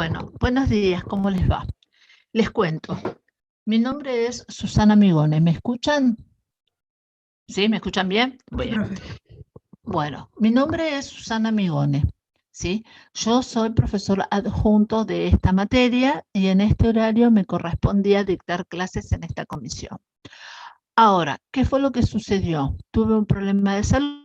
Bueno, buenos días, ¿cómo les va? Les cuento. Mi nombre es Susana Migone. ¿Me escuchan? ¿Sí? ¿Me escuchan bien? Bien. Bueno, mi nombre es Susana Migone. ¿Sí? Yo soy profesor adjunto de esta materia y en este horario me correspondía dictar clases en esta comisión. Ahora, ¿qué fue lo que sucedió? Tuve un problema de salud,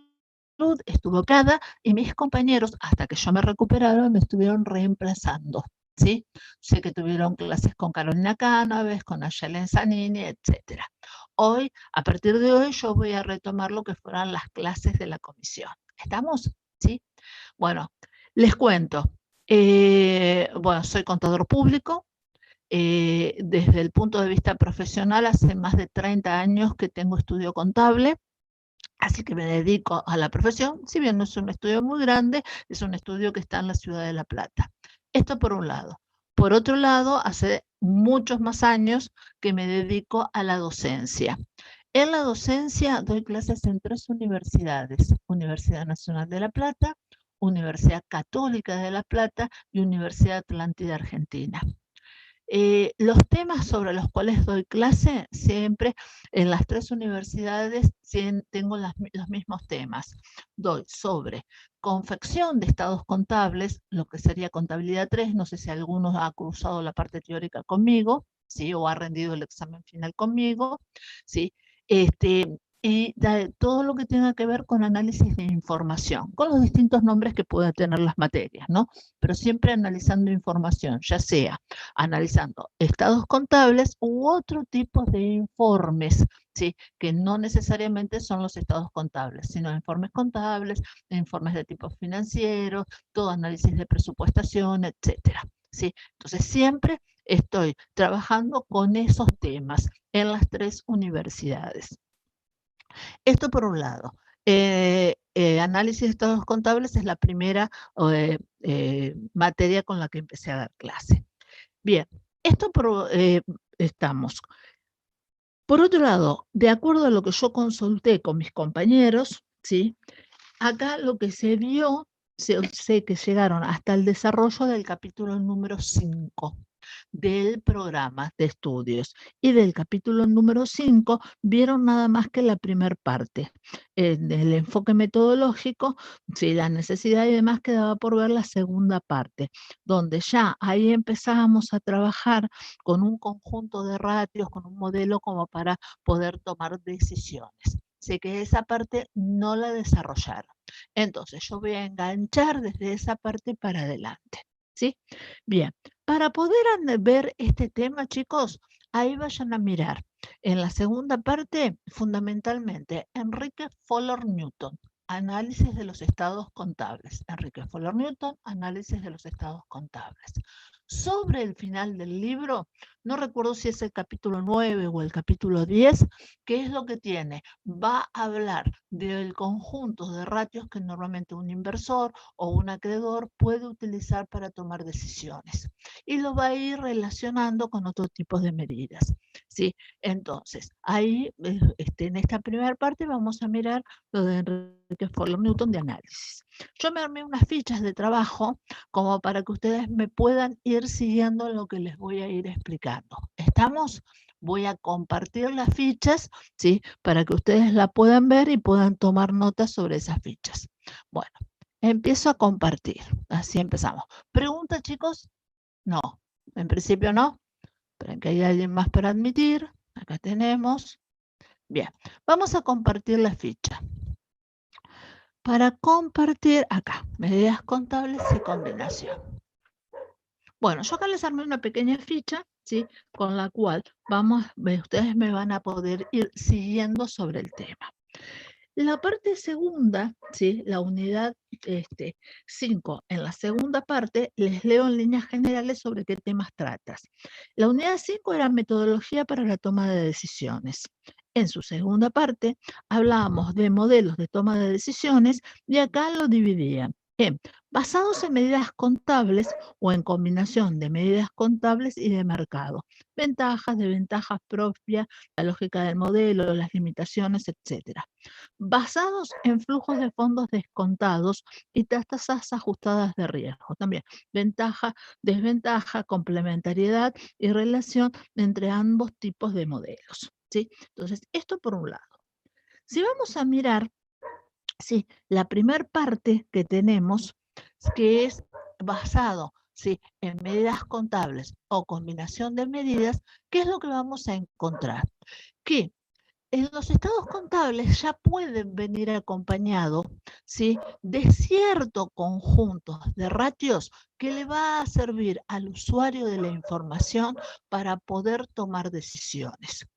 estuve operada y mis compañeros, hasta que yo me recuperara, me estuvieron reemplazando. ¿Sí? Sé que tuvieron clases con Carolina Cánaves, con Ayelen Zanini, etc. Hoy, a partir de hoy, yo voy a retomar lo que fueran las clases de la comisión. ¿Estamos? ¿Sí? Bueno, les cuento. Bueno, soy contador público. Desde el punto de vista profesional, hace más de 30 años que tengo estudio contable. Así que me dedico a la profesión, si bien no es un estudio muy grande, es un estudio que está en la ciudad de La Plata. Esto por un lado. Por otro lado, hace muchos más años que me dedico a la docencia. En la docencia doy clases en 3 universidades: Universidad Nacional de La Plata, Universidad Católica de La Plata y Universidad Atlántida Argentina. Los temas sobre los cuales doy clase, siempre en las 3 universidades tengo los mismos temas. Doy sobre confección de estados contables, lo que sería contabilidad 3, no sé si alguno ha cruzado la parte teórica conmigo, ¿sí? O ha rendido el examen final conmigo, ¿sí? Y todo lo que tenga que ver con análisis de información, con los distintos nombres que puedan tener las materias, ¿no? Pero siempre analizando información, ya sea analizando estados contables u otro tipo de informes, ¿sí? Que no necesariamente son los estados contables, sino informes contables, informes de tipo financiero, todo análisis de presupuestación, etcétera, ¿sí? Entonces siempre estoy trabajando con esos temas en las 3 universidades. Esto por un lado. Análisis de estados contables es la primera materia con la que empecé a dar clase. Bien, esto estamos. Por otro lado, de acuerdo a lo que yo consulté con mis compañeros, ¿sí? Acá lo que se vio, sé que llegaron hasta el desarrollo del capítulo número 5 del programa de estudios, y del capítulo número 5 vieron nada más que la primer parte, el enfoque metodológico, sí, la necesidad y demás. Quedaba por ver la segunda parte, donde ya ahí empezábamos a trabajar con un conjunto de ratios, con un modelo como para poder tomar decisiones. Sé que esa parte no la desarrollaron. Entonces yo voy a enganchar desde esa parte para adelante. ¿Sí? Bien, para poder ver este tema, chicos, ahí vayan a mirar. En la segunda parte, fundamentalmente, Enrique Fuller Newton, análisis de los estados contables. Enrique Fuller Newton, análisis de los estados contables. Sobre el final del libro, no recuerdo si es el capítulo 9 o el capítulo 10, ¿qué es lo que tiene? Va a hablar del conjunto de ratios que normalmente un inversor o un acreedor puede utilizar para tomar decisiones. Y lo va a ir relacionando con otros tipos de medidas, ¿sí? Entonces, ahí, en esta primera parte, vamos a mirar lo de Enrique Fuller Newton de análisis. Yo me armé unas fichas de trabajo como para que ustedes me puedan ir siguiendo lo que les voy a ir explicando. ¿Estamos? Voy a compartir las fichas, ¿sí? Para que ustedes la puedan ver y puedan tomar notas sobre esas fichas. Bueno, empiezo a compartir. Así empezamos. ¿Pregunta, chicos? No. En principio no. Esperen que hay alguien más para admitir. Acá tenemos. Bien, vamos a compartir la ficha. Para compartir, acá, medidas contables y combinación. Bueno, yo acá les armé una pequeña ficha, ¿sí? Con la cual ustedes me van a poder ir siguiendo sobre el tema. La parte segunda, ¿sí? La unidad 5, en la segunda parte les leo en líneas generales sobre qué temas tratas. La unidad 5 era metodología para la toma de decisiones. En su segunda parte hablábamos de modelos de toma de decisiones y acá lo dividían Basados en medidas contables o en combinación de medidas contables y de mercado. Ventajas, desventajas propias, la lógica del modelo, las limitaciones, etc. Basados en flujos de fondos descontados y tasas ajustadas de riesgo. También ventaja, desventaja, complementariedad y relación entre ambos tipos de modelos, ¿sí? Entonces, esto por un lado. Si vamos a mirar, sí, la primer parte que tenemos, que es basado, sí, en medidas contables o combinación de medidas, ¿qué es lo que vamos a encontrar? Que en los estados contables ya pueden venir acompañados, ¿sí?, de cierto conjunto de ratios que le va a servir al usuario de la información para poder tomar decisiones.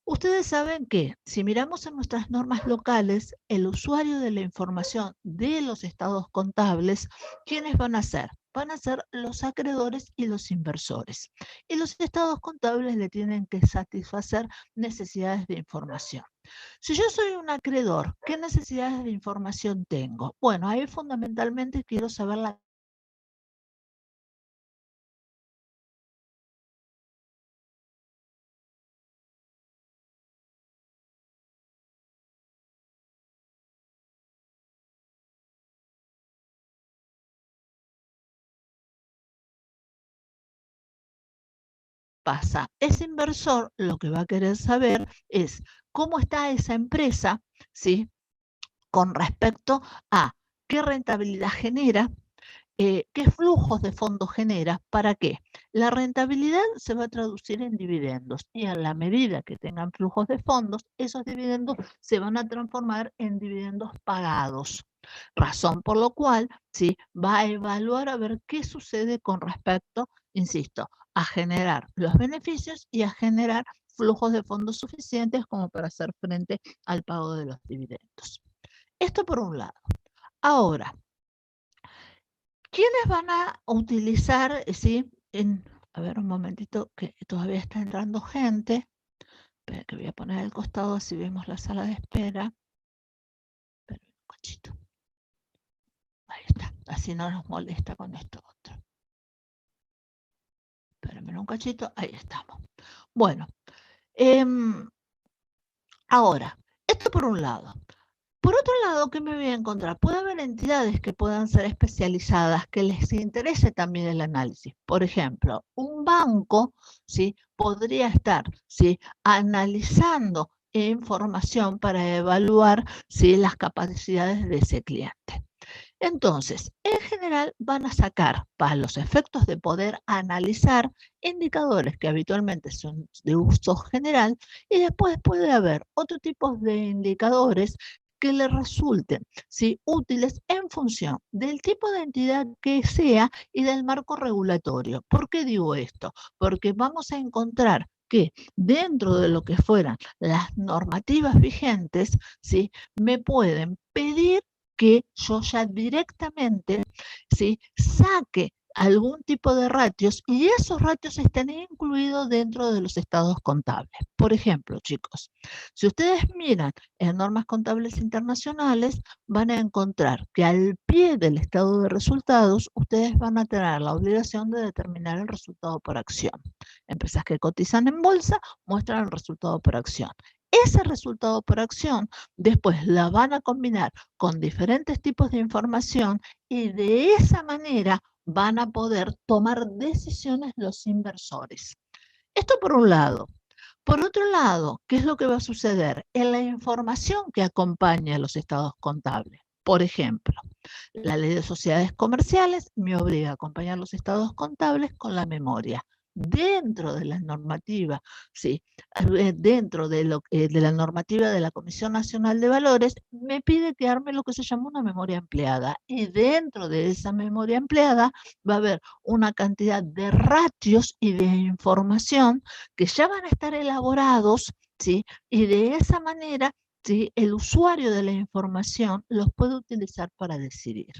Ustedes saben que si miramos en nuestras normas locales, el usuario de la información de los estados contables, ¿quiénes van a ser? Van a ser los acreedores y los inversores. Y los estados contables le tienen que satisfacer necesidades de información. Si yo soy un acreedor, ¿qué necesidades de información tengo? Bueno, ahí fundamentalmente quiero saber la pasa. Ese inversor lo que va a querer saber es cómo está esa empresa, ¿sí?, con respecto a qué rentabilidad genera, qué flujos de fondos genera, ¿para qué? La rentabilidad se va a traducir en dividendos y a la medida que tengan flujos de fondos, esos dividendos se van a transformar en dividendos pagados. Razón por lo cual, ¿sí?, va a evaluar a ver qué sucede con respecto, insisto, a generar los beneficios y a generar flujos de fondos suficientes como para hacer frente al pago de los dividendos. Esto por un lado. Ahora, ¿quiénes van a utilizar, sí? A ver, un momentito, que todavía está entrando gente. Espera, que voy a poner al costado, así vemos la sala de espera. Espera un cachito. Ahí está, así no nos molesta con esto otro. Espérenme un cachito, ahí estamos. Bueno, ahora, esto por un lado. Por otro lado, ¿qué me voy a encontrar? Puede haber entidades que puedan ser especializadas, que les interese también el análisis. Por ejemplo, un banco, ¿sí?, podría estar, ¿sí?, analizando información para evaluar, ¿sí?, las capacidades de ese cliente. Entonces, en general van a sacar, para los efectos de poder analizar, indicadores que habitualmente son de uso general, y después puede haber otro tipo de indicadores que le resulten, ¿sí?, útiles en función del tipo de entidad que sea y del marco regulatorio. ¿Por qué digo esto? Porque vamos a encontrar que dentro de lo que fueran las normativas vigentes, ¿sí?, me pueden pedir que yo ya directamente, ¿sí?, saque algún tipo de ratios y esos ratios estén incluidos dentro de los estados contables. Por ejemplo, chicos, si ustedes miran en normas contables internacionales, van a encontrar que al pie del estado de resultados, ustedes van a tener la obligación de determinar el resultado por acción. Empresas que cotizan en bolsa muestran el resultado por acción. Ese resultado por acción después la van a combinar con diferentes tipos de información y de esa manera van a poder tomar decisiones los inversores. Esto por un lado. Por otro lado, ¿qué es lo que va a suceder? En la información que acompaña a los estados contables. Por ejemplo, la ley de sociedades comerciales me obliga a acompañar los estados contables con la memoria. Dentro de la normativa, sí, dentro de la normativa de la Comisión Nacional de Valores, me pide que arme lo que se llama una memoria empleada. Y dentro de esa memoria empleada va a haber una cantidad de ratios y de información que ya van a estar elaborados, ¿sí? Y de esa manera, ¿sí?, el usuario de la información los puede utilizar para decidir.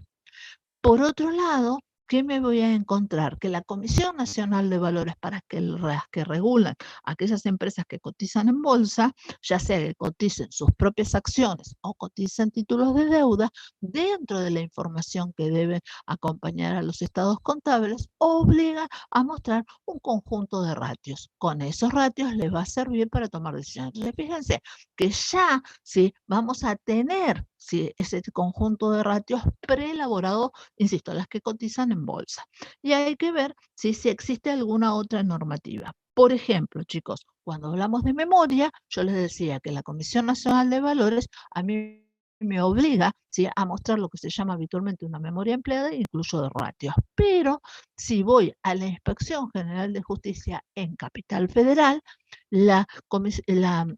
Por otro lado, ¿qué me voy a encontrar? Que la Comisión Nacional de Valores, para que las que regulan aquellas empresas que cotizan en bolsa, ya sea que coticen sus propias acciones o coticen títulos de deuda, dentro de la información que deben acompañar a los estados contables, obliga a mostrar un conjunto de ratios. Con esos ratios les va a servir para tomar decisiones. Entonces, fíjense que ya ¿sí? Vamos a tener ¿sí? ese conjunto de ratios preelaborado, insisto, las que cotizan en bolsa. Y hay que ver si existe alguna otra normativa. Por ejemplo, chicos, cuando hablamos de memoria, yo les decía que la Comisión Nacional de Valores a mí me obliga ¿sí? a mostrar lo que se llama habitualmente una memoria empleada, incluso de ratios. Pero si voy a la Inspección General de Justicia en Capital Federal, la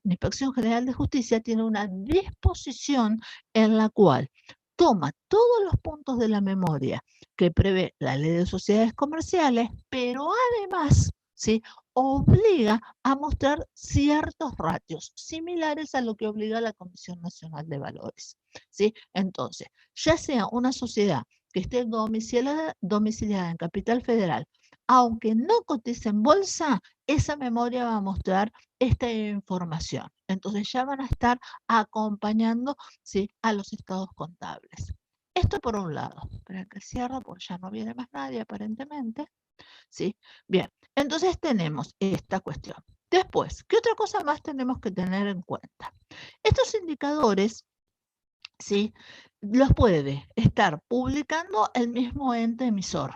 Inspección General de Justicia tiene una disposición en la cual toma todos los puntos de la memoria que prevé la Ley de Sociedades Comerciales, pero además ¿sí? obliga a mostrar ciertos ratios similares a lo que obliga la Comisión Nacional de Valores. ¿sí? Entonces, ya sea una sociedad que esté domiciliada en Capital Federal, aunque no cotice en bolsa, esa memoria va a mostrar esta información. Entonces ya van a estar acompañando ¿sí? a los estados contables. Esto por un lado. Espera que cierro porque ya no viene más nadie aparentemente. ¿sí? Bien, entonces tenemos esta cuestión. Después, ¿qué otra cosa más tenemos que tener en cuenta? Estos indicadores ¿sí? los puede estar publicando el mismo ente emisor.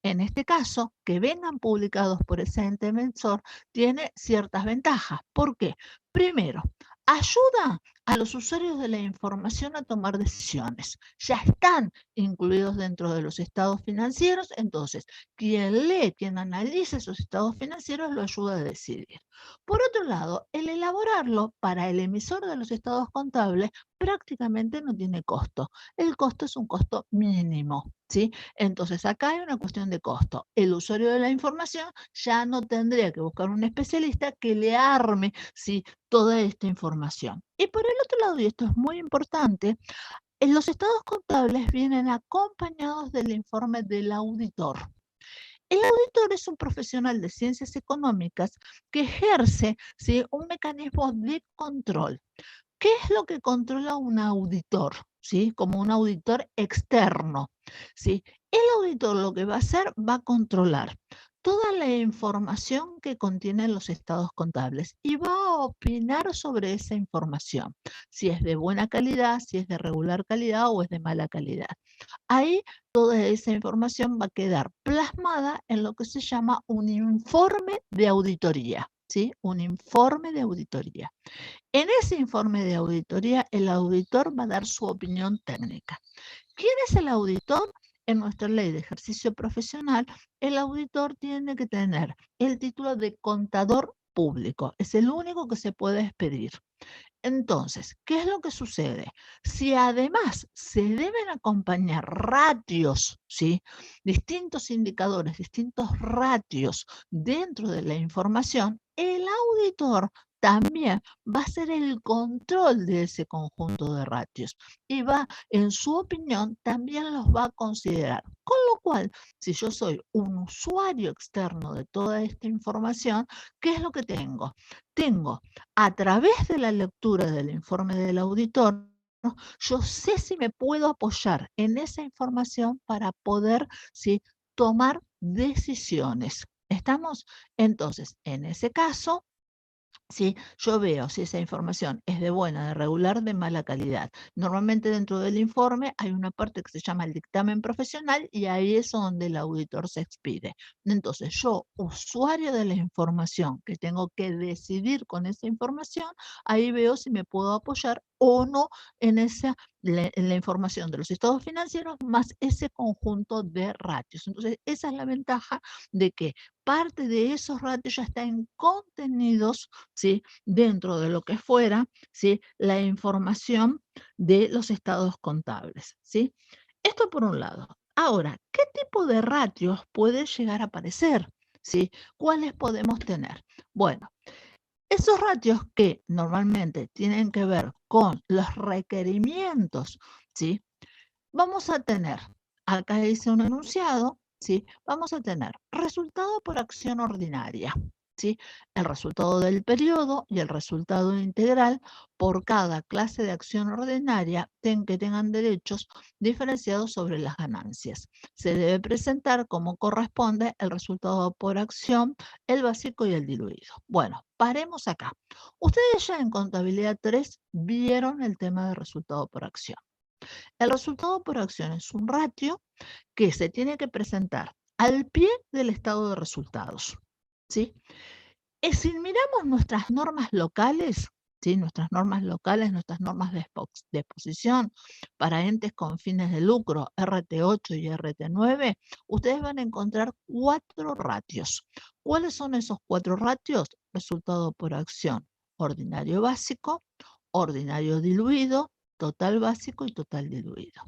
En este caso, que vengan publicados por ese ente emisor tiene ciertas ventajas. ¿Por qué? Primero, ayuda a los usuarios de la información a tomar decisiones. Ya están incluidos dentro de los estados financieros, entonces quien lee, quien analiza esos estados financieros lo ayuda a decidir. Por otro lado, el elaborarlo para el emisor de los estados contables prácticamente no tiene costo. El costo es un costo mínimo, ¿sí? Entonces acá hay una cuestión de costo. El usuario de la información ya no tendría que buscar un especialista que le arme, ¿sí? toda esta información. Y por el otro lado, y esto es muy importante, en los estados contables vienen acompañados del informe del auditor. El auditor es un profesional de ciencias económicas que ejerce ¿sí? un mecanismo de control. ¿Qué es lo que controla un auditor? ¿Sí? Como un auditor externo. ¿sí? El auditor lo que va a hacer va a controlar toda la información que contienen los estados contables y va a opinar sobre esa información, si es de buena calidad, si es de regular calidad o es de mala calidad. Ahí toda esa información va a quedar plasmada en lo que se llama un informe de auditoría, ¿sí? Un informe de auditoría. En ese informe de auditoría, el auditor va a dar su opinión técnica. ¿Quién es el auditor? En nuestra ley de ejercicio profesional, el auditor tiene que tener el título de contador público. Es el único que se puede expedir. Entonces, ¿qué es lo que sucede? Si además se deben acompañar ratios, ¿sí? distintos indicadores, distintos ratios dentro de la información, el auditor también va a hacer el control de ese conjunto de ratios y va, en su opinión, también los va a considerar. Con lo cual, si yo soy un usuario externo de toda esta información, ¿qué es lo que tengo? Tengo a través de la lectura del informe del auditor, ¿no? yo sé si me puedo apoyar en esa información para poder ¿sí? tomar decisiones. ¿Estamos? Entonces, en ese caso, ¿sí? yo veo si esa información es de buena, de regular, de mala calidad. Normalmente dentro del informe hay una parte que se llama el dictamen profesional y ahí es donde el auditor se expide. Entonces yo, usuario de la información, que tengo que decidir con esa información, ahí veo si me puedo apoyar o no en la información de los estados financieros más ese conjunto de ratios. Entonces esa es la ventaja de que parte de esos ratios ya están contenidos ¿sí? dentro de lo que fuera ¿sí? la información de los estados contables. ¿sí? Esto por un lado. Ahora, ¿qué tipo de ratios puede llegar a aparecer? ¿sí? ¿Cuáles podemos tener? Bueno, esos ratios que normalmente tienen que ver con los requerimientos, ¿sí? vamos a tener, acá hice un enunciado, ¿sí? Vamos a tener resultado por acción ordinaria, ¿sí? El resultado del periodo y el resultado integral por cada clase de acción ordinaria que tengan derechos diferenciados sobre las ganancias. Se debe presentar como corresponde el resultado por acción, el básico y el diluido. Bueno, paremos acá. Ustedes ya en contabilidad 3 vieron el tema del resultado por acción. El resultado por acción es un ratio que se tiene que presentar al pie del estado de resultados, ¿sí? Si miramos nuestras normas locales, ¿sí? Nuestras normas locales, nuestras normas de exposición para entes con fines de lucro, RT8 y RT9, ustedes van a encontrar 4 ratios. ¿Cuáles son esos 4 ratios? Resultado por acción, ordinario básico, ordinario diluido, total básico y total diluido.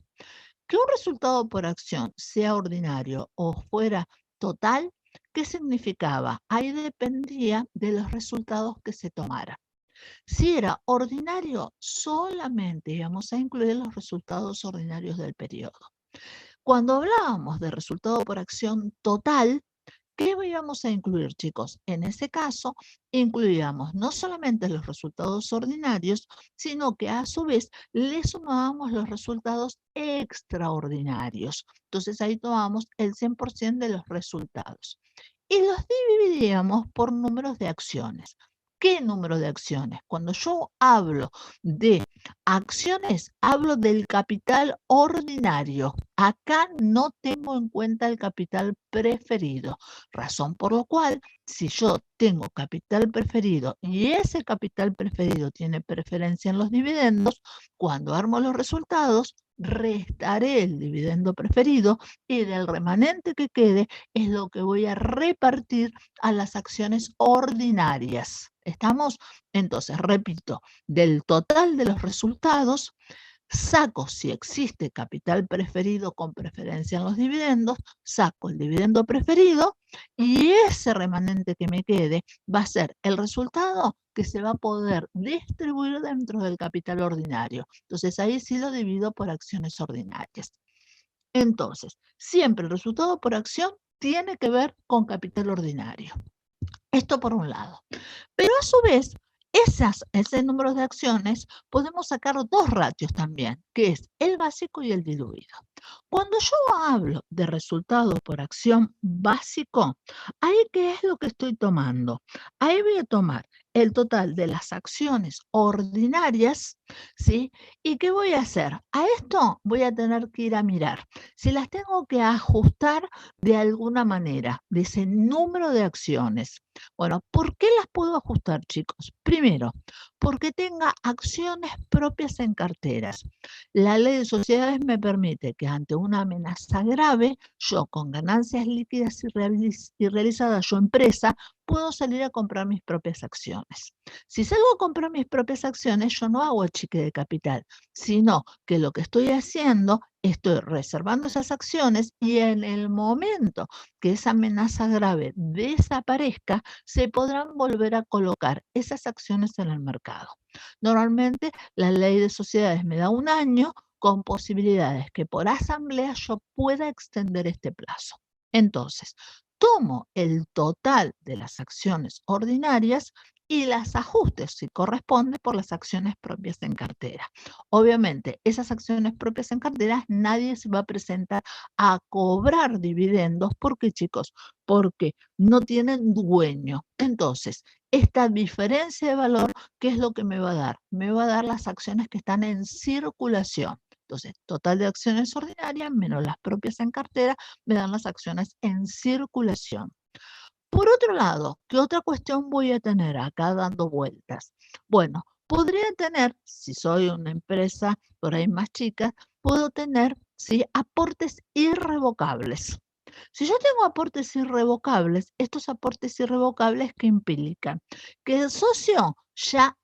Que un resultado por acción sea ordinario o fuera total, ¿qué significaba? Ahí dependía de los resultados que se tomaran. Si era ordinario, solamente íbamos a incluir los resultados ordinarios del periodo. Cuando hablábamos de resultado por acción total, ¿qué íbamos a incluir, chicos? En ese caso, incluíamos no solamente los resultados ordinarios, sino que a su vez le sumábamos los resultados extraordinarios. Entonces ahí tomábamos el 100% de los resultados. Y los dividíamos por números de acciones. ¿Qué número de acciones? Cuando yo hablo de acciones, hablo del capital ordinario. Acá no tengo en cuenta el capital preferido, razón por la cual si yo tengo capital preferido y ese capital preferido tiene preferencia en los dividendos, cuando armo los resultados, restaré el dividendo preferido y del remanente que quede es lo que voy a repartir a las acciones ordinarias. ¿Estamos? Entonces, repito, del total de los resultados, saco si existe capital preferido con preferencia en los dividendos, saco el dividendo preferido y ese remanente que me quede va a ser el resultado que se va a poder distribuir dentro del capital ordinario. Entonces ahí sí lo divido por acciones ordinarias. Entonces, siempre el resultado por acción tiene que ver con capital ordinario. Esto por un lado. Pero a su vez, ese número de acciones podemos sacar 2 ratios también, que es el básico y el diluido. Cuando yo hablo de resultado por acción básico, ¿ahí qué es lo que estoy tomando? Ahí voy a tomar el total de las acciones ordinarias, ¿sí? ¿Y qué voy a hacer? A esto voy a tener que ir a mirar si las tengo que ajustar de alguna manera, de ese número de acciones. Bueno, ¿por qué las puedo ajustar, chicos? Primero, porque tenga acciones propias en carteras. La ley de sociedades me permite que ante una amenaza grave, yo con ganancias líquidas y realizadas, yo empresa, puedo salir a comprar mis propias acciones. Si salgo a comprar mis propias acciones, yo no hago achique de capital, sino que lo que estoy haciendo, estoy reservando esas acciones y en el momento que esa amenaza grave desaparezca, se podrán volver a colocar esas acciones en el mercado. Normalmente la ley de sociedades me da 1 año con posibilidades que por asamblea yo pueda extender este plazo. Entonces, tomo el total de las acciones ordinarias y las ajustes, si corresponde, por las acciones propias en cartera. Obviamente, esas acciones propias en cartera, nadie se va a presentar a cobrar dividendos. ¿Por qué, chicos? Porque no tienen dueño. Entonces, esta diferencia de valor, ¿qué es lo que me va a dar? Me va a dar las acciones que están en circulación. Entonces, total de acciones ordinarias menos las propias en cartera me dan las acciones en circulación. Por otro lado, ¿qué otra cuestión voy a tener acá dando vueltas? Bueno, podría tener, si soy una empresa por ahí más chica, puedo tener, ¿sí?, aportes irrevocables. Si yo tengo aportes irrevocables, estos aportes irrevocables, ¿qué implican? Que el socio ya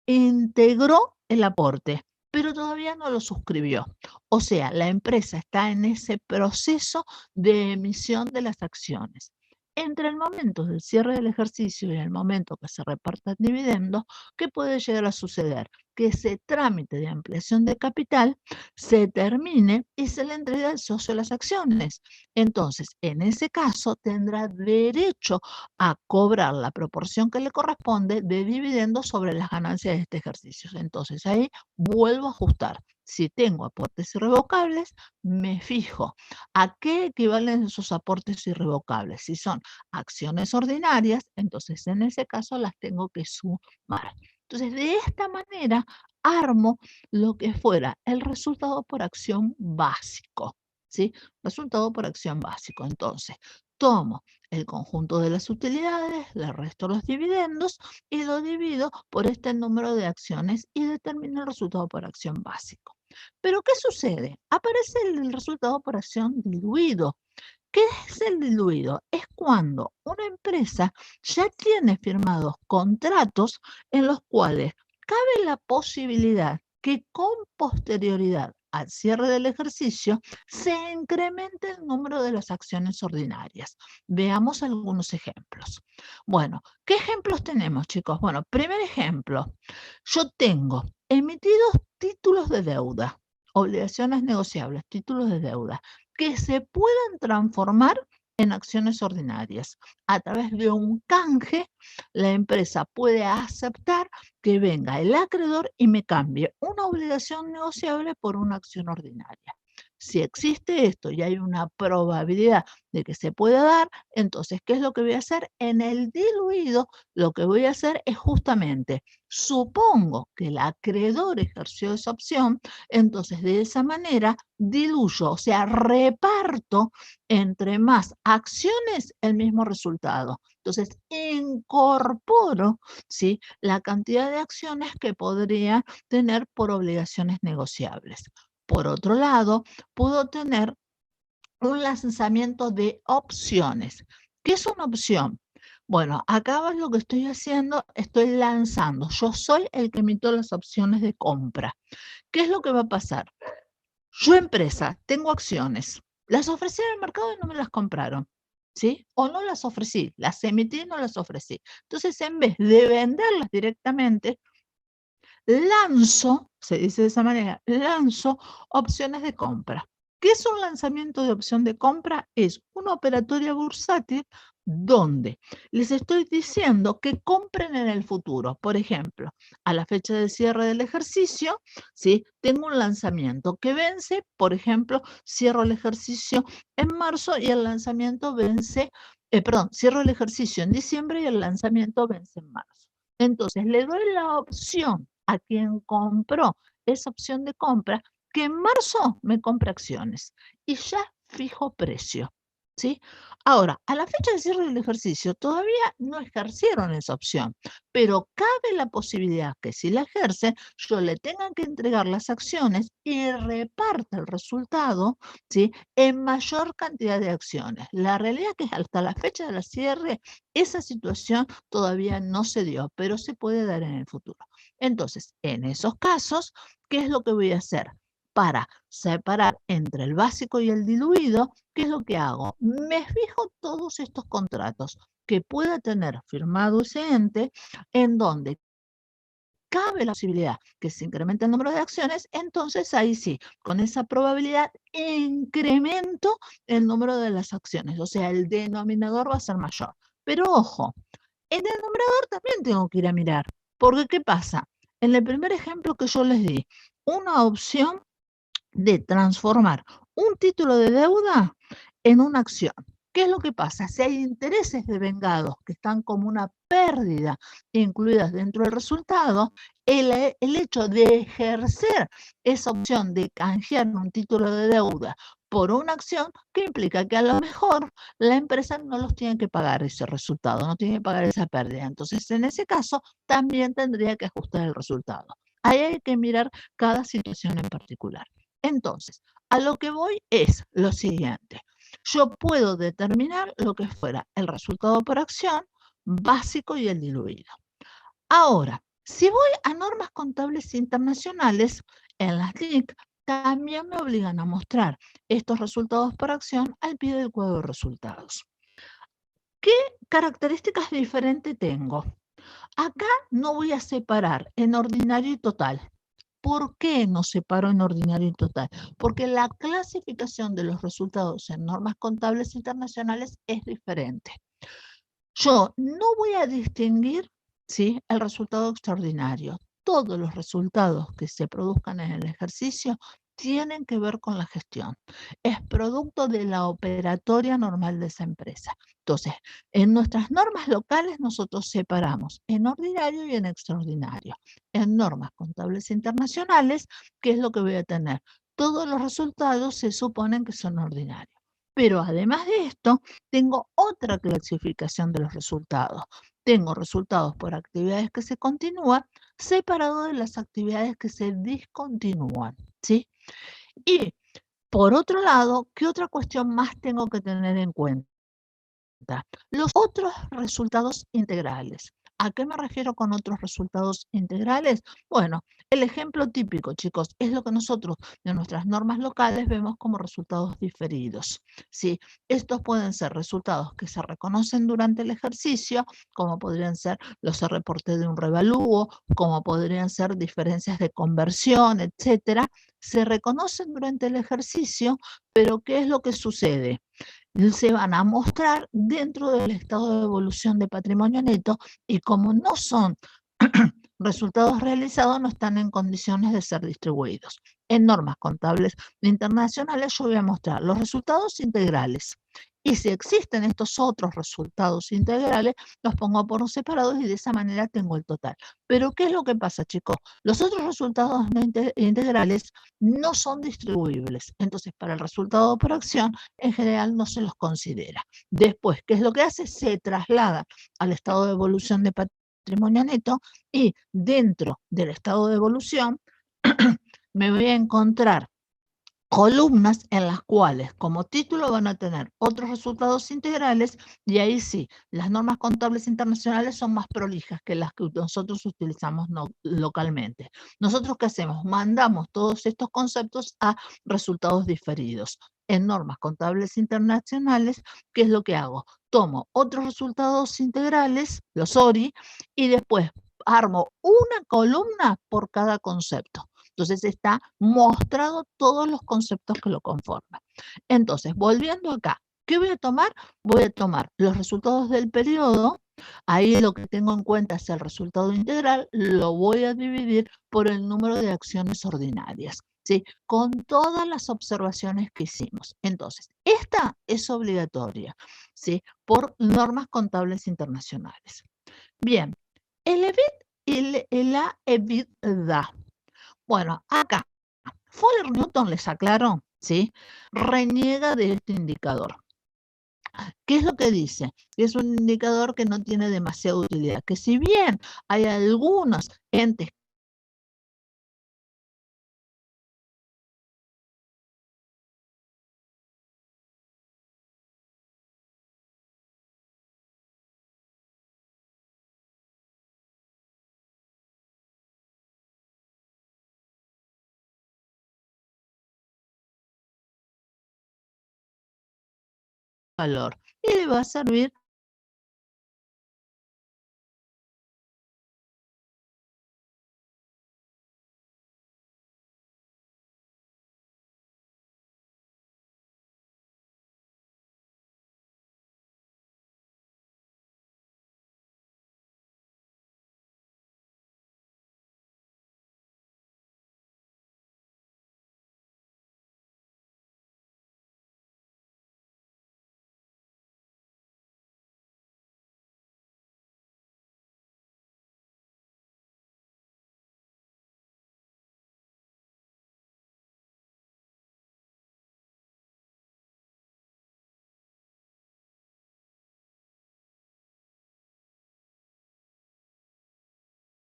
integró el aporte, pero todavía no lo suscribió. O sea, la empresa está en ese proceso de emisión de las acciones. entre el momento del cierre del ejercicio y el momento que se repartan dividendos, ¿qué puede llegar a suceder? Que ese trámite de ampliación de capital se termine y se le entrega al socio las acciones. Entonces, en ese caso, tendrá derecho a cobrar la proporción que le corresponde de dividendos sobre las ganancias de este ejercicio. Entonces, ahí vuelvo a ajustar. Si tengo aportes irrevocables, me fijo a qué equivalen esos aportes irrevocables. Si son acciones ordinarias, entonces en ese caso las tengo que sumar. Entonces, de esta manera armo lo que fuera el resultado por acción básico, ¿sí? Resultado por acción básico. Entonces, tomo el conjunto de las utilidades, le resto los dividendos y lo divido por este número de acciones y determino el resultado por acción básico. Pero, ¿qué sucede? Aparece el resultado por acción diluido. ¿Qué es el diluido? Es cuando una empresa ya tiene firmados contratos en los cuales cabe la posibilidad que con posterioridad al cierre del ejercicio se incremente el número de las acciones ordinarias. Veamos algunos ejemplos. Bueno, ¿qué ejemplos tenemos, chicos? Bueno, primer ejemplo, yo tengo emitidos títulos de deuda, obligaciones negociables, títulos de deuda, que se puedan transformar en acciones ordinarias. A través de un canje, la empresa puede aceptar que venga el acreedor y me cambie una obligación negociable por una acción ordinaria. Si existe esto y hay una probabilidad de que se pueda dar, entonces, ¿qué es lo que voy a hacer? En el diluido, lo que voy a hacer es justamente, supongo que el acreedor ejerció esa opción, entonces de esa manera diluyo, o sea, reparto entre más acciones el mismo resultado. Entonces, incorporo, ¿sí?, la cantidad de acciones que podría tener por obligaciones negociables. Por otro lado, puedo tener un lanzamiento de opciones. ¿Qué es una opción? Bueno, acá lo que estoy haciendo, estoy lanzando. Yo soy el que emito las opciones de compra. ¿Qué es lo que va a pasar? Yo, empresa, tengo acciones. Las ofrecí en el mercado y no me las compraron, ¿sí? O no las ofrecí, las emití y no las ofrecí. Entonces, en vez de venderlas directamente, lanzo, se dice de esa manera, lanzo opciones de compra. ¿Qué es un lanzamiento de opción de compra? Es una operatoria bursátil donde les estoy diciendo que compren en el futuro. Por ejemplo, a la fecha de cierre del ejercicio, ¿sí?, tengo un lanzamiento que vence, por ejemplo, cierro el ejercicio en marzo y el lanzamiento vence, cierro el ejercicio en diciembre y el lanzamiento vence en marzo. Entonces, le doy la opción a quien compró esa opción de compra que en marzo me compre acciones y ya fijo precio, ¿sí? Ahora, a la fecha de cierre del ejercicio todavía no ejercieron esa opción, pero cabe la posibilidad que si la ejercen, yo le tenga que entregar las acciones y reparta el resultado, ¿sí?, en mayor cantidad de acciones. La realidad es que hasta la fecha del cierre esa situación todavía no se dio, pero se puede dar en el futuro. Entonces, en esos casos, ¿qué es lo que voy a hacer? Para separar entre el básico y el diluido, ¿qué es lo que hago? Me fijo todos estos contratos que pueda tener firmado ese ente, en donde cabe la posibilidad que se incremente el número de acciones, entonces ahí sí, con esa probabilidad incremento el número de las acciones, o sea, el denominador va a ser mayor. Pero ojo, en el numerador también tengo que ir a mirar, porque ¿qué pasa? En el primer ejemplo que yo les di, una opción de transformar un título de deuda en una acción. ¿Qué es lo que pasa? Si hay intereses devengados que están como una pérdida incluidas dentro del resultado, el hecho de ejercer esa opción de canjear un título de deuda por una acción, que implica que a lo mejor la empresa no los tiene que pagar ese resultado, no tiene que pagar esa pérdida. Entonces, en ese caso, también tendría que ajustar el resultado. Ahí hay que mirar cada situación en particular. Entonces, a lo que voy es lo siguiente. Yo puedo determinar lo que fuera el resultado por acción básico y el diluido. Ahora, si voy a normas contables internacionales, en las TIC también me obligan a mostrar estos resultados por acción al pie del cuadro de resultados. ¿qué características diferentes tengo? Acá no voy a separar en ordinario y total. ¿Por qué no separo en ordinario y total? Porque la clasificación de los resultados en normas contables internacionales es diferente. Yo no voy a distinguir, ¿sí?, el resultado extraordinario. Todos los resultados que se produzcan en el ejercicio tienen que ver con la gestión. Es producto de la operatoria normal de esa empresa. Entonces, en nuestras normas locales nosotros separamos en ordinario y en extraordinario. En normas contables internacionales, ¿qué es lo que voy a tener? Todos los resultados se suponen que son ordinarios. Pero además de esto, tengo otra clasificación de los resultados. Tengo resultados por actividades que se continúan separado de las actividades que se discontinúan, ¿sí? Y por otro lado, ¿qué otra cuestión más tengo que tener en cuenta? Los otros resultados integrales. ¿A qué me refiero con otros resultados integrales? Bueno, el ejemplo típico, chicos, es lo que nosotros de nuestras normas locales vemos como resultados diferidos. ¿Sí? Estos pueden ser resultados que se reconocen durante el ejercicio, como podrían ser los reportes de un revalúo, como podrían ser diferencias de conversión, etcétera. Se reconocen durante el ejercicio, pero ¿qué es lo que sucede? Se van a mostrar dentro del estado de evolución de patrimonio neto y como no son resultados realizados, no están en condiciones de ser distribuidos. En normas contables internacionales yo voy a mostrar los resultados integrales. Y si existen estos otros resultados integrales, los pongo por separados y de esa manera tengo el total. Pero ¿qué es lo que pasa, chicos? Los otros resultados no integrales no son distribuibles. Entonces, para el resultado por acción, en general no se los considera. Después, ¿qué es lo que hace? Se traslada al estado de evolución de patrimonio neto y dentro del estado de evolución me voy a encontrar columnas en las cuales como título van a tener otros resultados integrales y ahí sí, las normas contables internacionales son más prolijas que las que nosotros utilizamos localmente. ¿Nosotros qué hacemos? Mandamos todos estos conceptos a resultados diferidos. En normas contables internacionales, ¿qué es lo que hago? Tomo otros resultados integrales, los ORI, y después armo una columna por cada concepto. Entonces está mostrado todos los conceptos que lo conforman. Entonces, volviendo acá, ¿qué voy a tomar? Voy a tomar los resultados del periodo. Ahí lo que tengo en cuenta es el resultado integral. Lo voy a dividir por el número de acciones ordinarias, ¿sí? Con todas las observaciones que hicimos. Entonces, esta es obligatoria, ¿sí? Por normas contables internacionales. Bien, el EBIT y la EBITDA. Bueno, acá, Fuller-Newton, les aclaro, ¿sí? Reniega de este indicador. ¿Qué es lo que dice? Que es un indicador que no tiene demasiada utilidad, que si bien hay algunos entes valor y le va a servir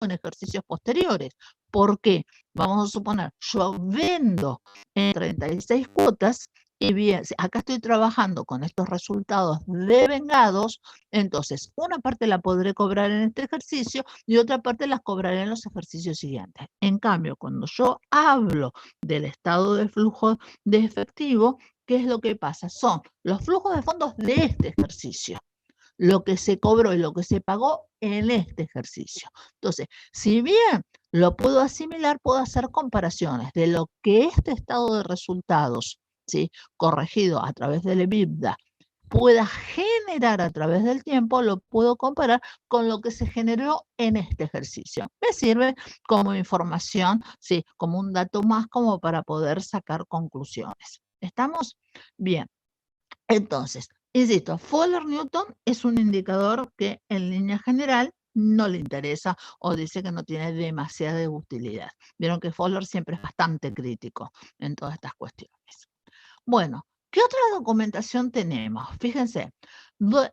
en ejercicios posteriores. ¿Por qué? Vamos a suponer, yo vendo en 36 cuotas y bien, acá estoy trabajando con estos resultados devengados, entonces una parte la podré cobrar en este ejercicio y otra parte las cobraré en los ejercicios siguientes. En cambio, cuando yo hablo del estado de flujo de efectivo, ¿qué es lo que pasa? Son los flujos de fondos de este ejercicio. lo que se cobró y lo que se pagó en este ejercicio. Entonces, si bien lo puedo asimilar, puedo hacer comparaciones de lo que este estado de resultados, ¿sí?, corregido a través del EBITDA pueda generar a través del tiempo, lo puedo comparar con lo que se generó en este ejercicio. Me sirve como información, ¿sí?, como un dato más como para poder sacar conclusiones. ¿Estamos? Bien. Entonces, insisto, Fowler-Newton es un indicador que en línea general no le interesa o dice que no tiene demasiada utilidad. Vieron que Fowler siempre es bastante crítico en todas estas cuestiones. Bueno, ¿qué otra documentación tenemos? Fíjense,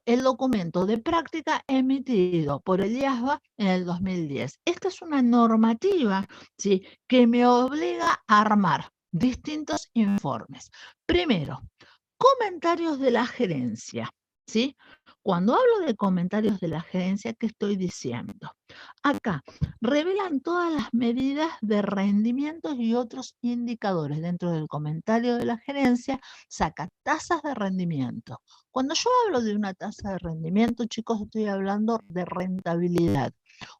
el documento de práctica emitido por el IASBA en el 2010. Esta es una normativa, ¿sí?, que me obliga a armar distintos informes. Primero, comentarios de la gerencia, ¿sí? Cuando hablo de comentarios de la gerencia, ¿qué estoy diciendo? Acá revelan todas las medidas de rendimientos y otros indicadores. Dentro del comentario de la gerencia saca tasas de rendimiento. Cuando yo hablo de una tasa de rendimiento, chicos, estoy hablando de rentabilidad.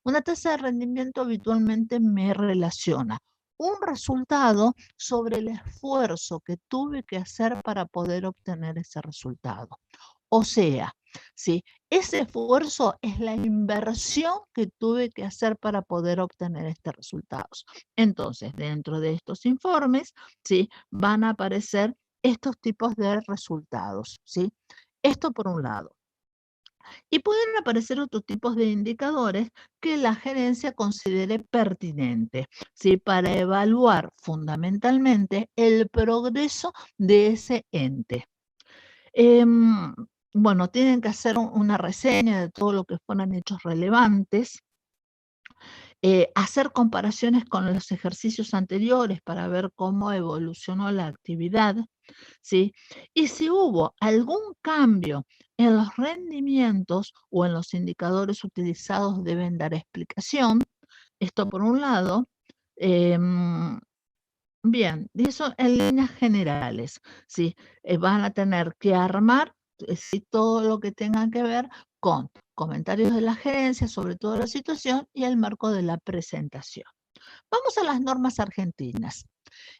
Una tasa de rendimiento habitualmente me relaciona un resultado sobre el esfuerzo que tuve que hacer para poder obtener ese resultado. O sea, ¿sí?, ese esfuerzo es la inversión que tuve que hacer para poder obtener estos resultados. Entonces, dentro de estos informes, ¿sí?, van a aparecer estos tipos de resultados, ¿sí? Esto por un lado. Y pueden aparecer otros tipos de indicadores que la gerencia considere pertinente, ¿sí?, para evaluar fundamentalmente el progreso de ese ente. Bueno, tienen que hacer una reseña de todo lo que fueron hechos relevantes, hacer comparaciones con los ejercicios anteriores para ver cómo evolucionó la actividad, ¿sí? Y si hubo algún cambio en los rendimientos o en los indicadores utilizados, deben dar explicación. Esto por un lado. Bien, y eso en líneas generales, ¿sí? Van a tener que armar, sí, todo lo que tenga que ver con comentarios de la gerencia sobre toda la situación y el marco de la presentación. Vamos a las normas argentinas.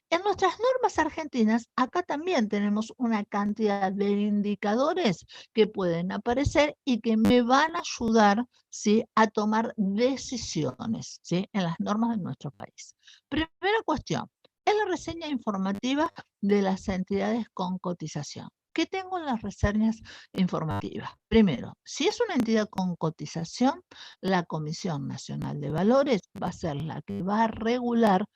En nuestras normas argentinas, acá también tenemos una cantidad de indicadores que pueden aparecer y que me van a ayudar, ¿sí?, a tomar decisiones, ¿sí?, en las normas de nuestro país. Primera cuestión, es la reseña informativa de las entidades con cotización. ¿Qué tengo en las reseñas informativas? Primero, si es una entidad con cotización, la Comisión Nacional de Valores va a ser la que va a regular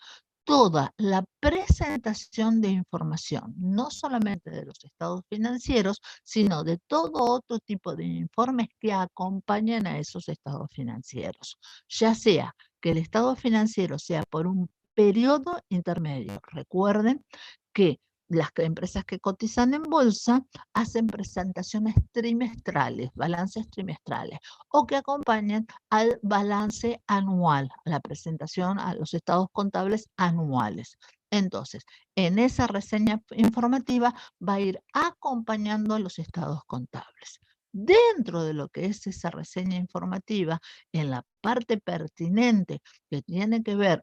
toda la presentación de información, no solamente de los estados financieros, sino de todo otro tipo de informes que acompañan a esos estados financieros, ya sea que el estado financiero sea por un periodo intermedio. Recuerden que las empresas que cotizan en bolsa hacen presentaciones trimestrales, balances trimestrales, o que acompañan al balance anual, a la presentación a los estados contables anuales. Entonces, en esa reseña informativa va a ir acompañando a los estados contables. Dentro de lo que es esa reseña informativa, en la parte pertinente que tiene que ver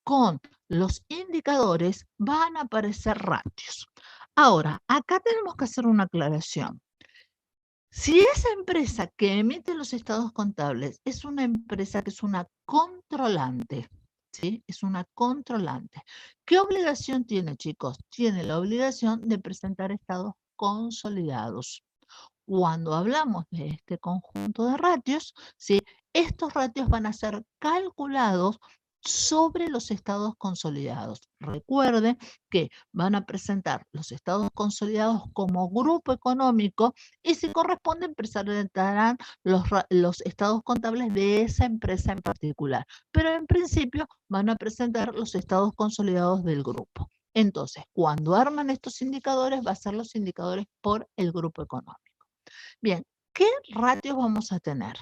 con los indicadores, van a aparecer ratios. Ahora, acá tenemos que hacer una aclaración. Si esa empresa que emite los estados contables es una empresa que es una controlante, ¿sí? Es una controlante. ¿Qué obligación tiene, chicos? Tiene la obligación de presentar estados consolidados. Cuando hablamos de este conjunto de ratios, ¿sí?, estos ratios van a ser calculados sobre los estados consolidados. Recuerden que van a presentar los estados consolidados como grupo económico y si corresponden presentarán los estados contables de esa empresa en particular. Pero en principio van a presentar los estados consolidados del grupo. Entonces, cuando arman estos indicadores, va a ser los indicadores por el grupo económico. Bien, ¿qué ratios vamos a tener?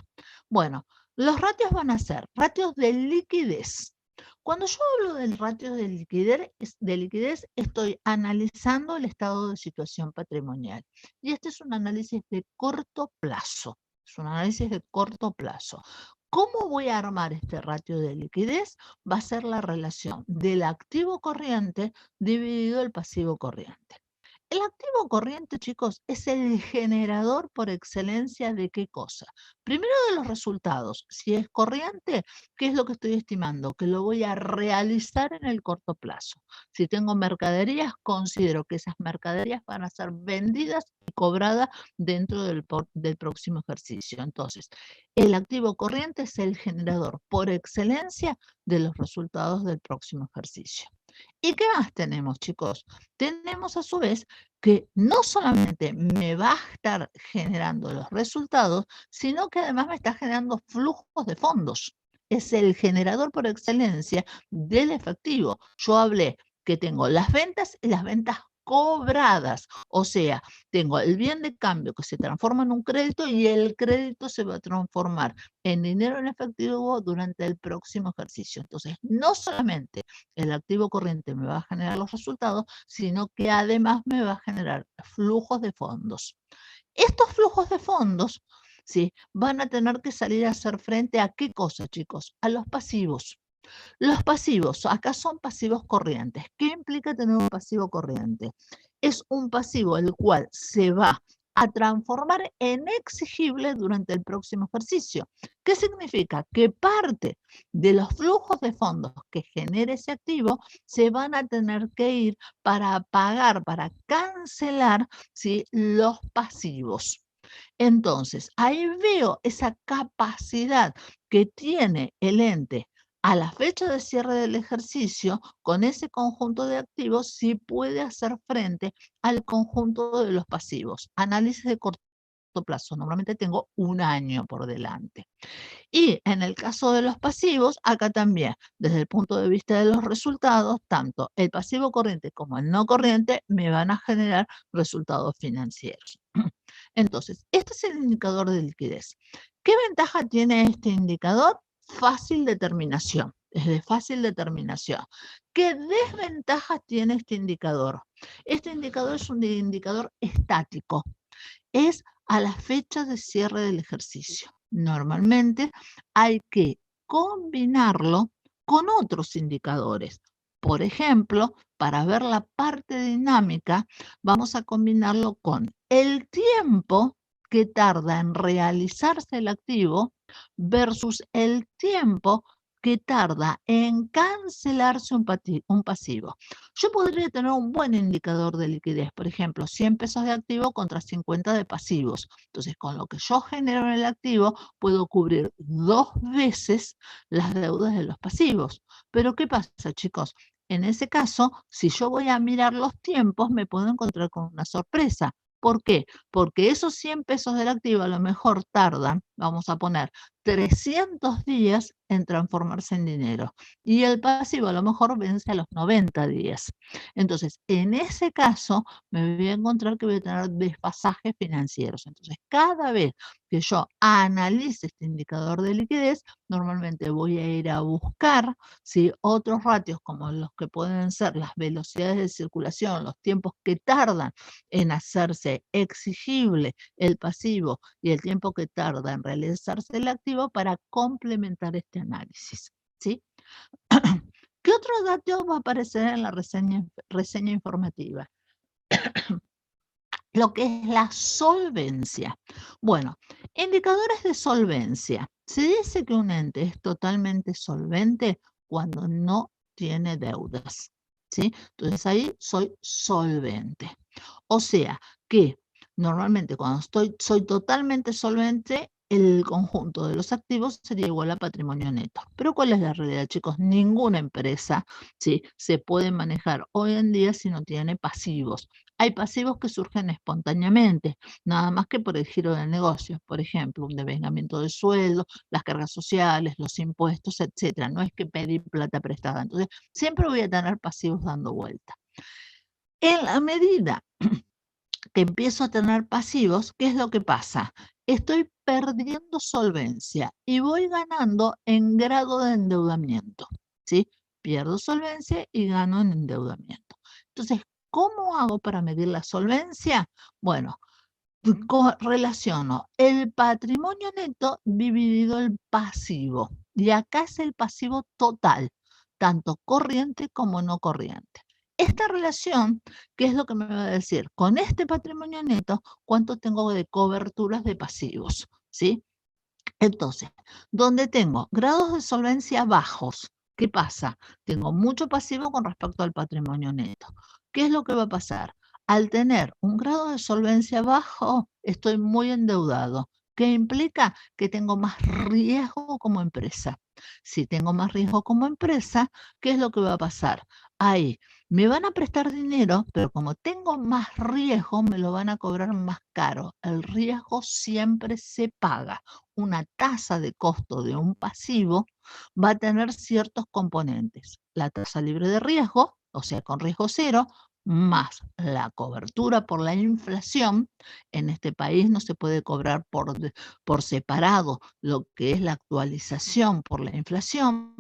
Bueno, los ratios van a ser ratios de liquidez. Cuando yo hablo del ratio de liquidez, estoy analizando el estado de situación patrimonial. Y este es un análisis de corto plazo. Es un análisis de corto plazo. ¿Cómo voy a armar este ratio de liquidez? Va a ser la relación del activo corriente dividido el pasivo corriente. El activo corriente, chicos, es el generador por excelencia de qué cosa. Primero de los resultados. Si es corriente, ¿qué es lo que estoy estimando? Que lo voy a realizar en el corto plazo. Si tengo mercaderías, considero que esas mercaderías van a ser vendidas y cobradas dentro del próximo ejercicio. Entonces, el activo corriente es el generador por excelencia de los resultados del próximo ejercicio. ¿Y qué más tenemos, chicos? Tenemos a su vez que no solamente me va a estar generando los resultados, sino que además me está generando flujos de fondos. Es el generador por excelencia del efectivo. Yo hablé que tengo las ventas y las ventas cobradas, o sea, tengo el bien de cambio que se transforma en un crédito y el crédito se va a transformar en dinero en efectivo durante el próximo ejercicio. Entonces, no solamente el activo corriente me va a generar los resultados, sino que además me va a generar flujos de fondos. Estos flujos de fondos, ¿sí?, van a tener que salir a hacer frente a qué cosa, chicos, a los pasivos. Los pasivos, acá son pasivos corrientes. ¿Qué implica tener un pasivo corriente? Es un pasivo el cual se va a transformar en exigible durante el próximo ejercicio. ¿Qué significa? Que parte de los flujos de fondos que genere ese activo se van a tener que ir para pagar, para cancelar, ¿sí?, los pasivos. Entonces, ahí veo esa capacidad que tiene el ente a la fecha de cierre del ejercicio, con ese conjunto de activos, sí puede hacer frente al conjunto de los pasivos. Análisis de corto plazo. Normalmente tengo un año por delante. Y en el caso de los pasivos, acá también, desde el punto de vista de los resultados, tanto el pasivo corriente como el no corriente me van a generar resultados financieros. Entonces, este es el indicador de liquidez. ¿Qué ventaja tiene este indicador? Fácil determinación. Es de fácil determinación. ¿Qué desventajas tiene este indicador? Este indicador es un indicador estático. Es a la fecha de cierre del ejercicio. Normalmente hay que combinarlo con otros indicadores. Por ejemplo, para ver la parte dinámica, vamos a combinarlo con el tiempo que tarda en realizarse el activo versus el tiempo que tarda en cancelarse un pasivo. Yo podría tener un buen indicador de liquidez, por ejemplo, 100 pesos de activo contra 50 de pasivos. Entonces, con lo que yo genero en el activo, puedo cubrir 2 veces las deudas de los pasivos. Pero, ¿qué pasa, chicos? En ese caso, si yo voy a mirar los tiempos, me puedo encontrar con una sorpresa. ¿Por qué? Porque esos 100 pesos del activo a lo mejor tardan, vamos a poner, 300 días en transformarse en dinero. Y el pasivo a lo mejor vence a los 90 días. Entonces, en ese caso, me voy a encontrar que voy a tener desfasajes financieros. Entonces, cada vez que yo analice este indicador de liquidez, normalmente voy a ir a buscar, ¿sí?, otros ratios como los que pueden ser las velocidades de circulación, los tiempos que tardan en hacerse exigible el pasivo y el tiempo que tarda en realizarse el activo para complementar este análisis, ¿sí? ¿Qué otro dato va a aparecer en la reseña informativa? Lo que es la solvencia. Bueno, indicadores de solvencia. Se dice que un ente es totalmente solvente cuando no tiene deudas, ¿sí? Entonces ahí soy solvente. O sea que normalmente cuando soy totalmente solvente, el conjunto de los activos sería igual a patrimonio neto. Pero ¿cuál es la realidad, chicos? Ninguna empresa, ¿sí?, se puede manejar hoy en día si no tiene pasivos. Hay pasivos que surgen espontáneamente, nada más que por el giro del negocio. Por ejemplo, un devengamiento de sueldo, las cargas sociales, los impuestos, etcétera. No es que pedir plata prestada. Entonces, siempre voy a tener pasivos dando vuelta. En la medida que empiezo a tener pasivos, ¿qué es lo que pasa? Estoy perdiendo solvencia y voy ganando en grado de endeudamiento, ¿sí? Pierdo solvencia y gano en endeudamiento. Entonces, ¿cómo hago para medir la solvencia? Bueno, relaciono el patrimonio neto dividido el pasivo. Y acá es el pasivo total, tanto corriente como no corriente. Esta relación, ¿qué es lo que me va a decir? Con este patrimonio neto, ¿cuánto tengo de coberturas de pasivos? ¿Sí? Entonces, donde tengo grados de solvencia bajos, ¿qué pasa? Tengo mucho pasivo con respecto al patrimonio neto. ¿Qué es lo que va a pasar? Al tener un grado de solvencia bajo, estoy muy endeudado. ¿Qué implica? Que tengo más riesgo como empresa. Si tengo más riesgo como empresa, ¿qué es lo que va a pasar? Ahí me van a prestar dinero, pero como tengo más riesgo, me lo van a cobrar más caro. El riesgo siempre se paga. Una tasa de costo de un pasivo va a tener ciertos componentes. La tasa libre de riesgo, o sea, con riesgo cero, más la cobertura por la inflación. En este país no se puede cobrar por separado lo que es la actualización por la inflación.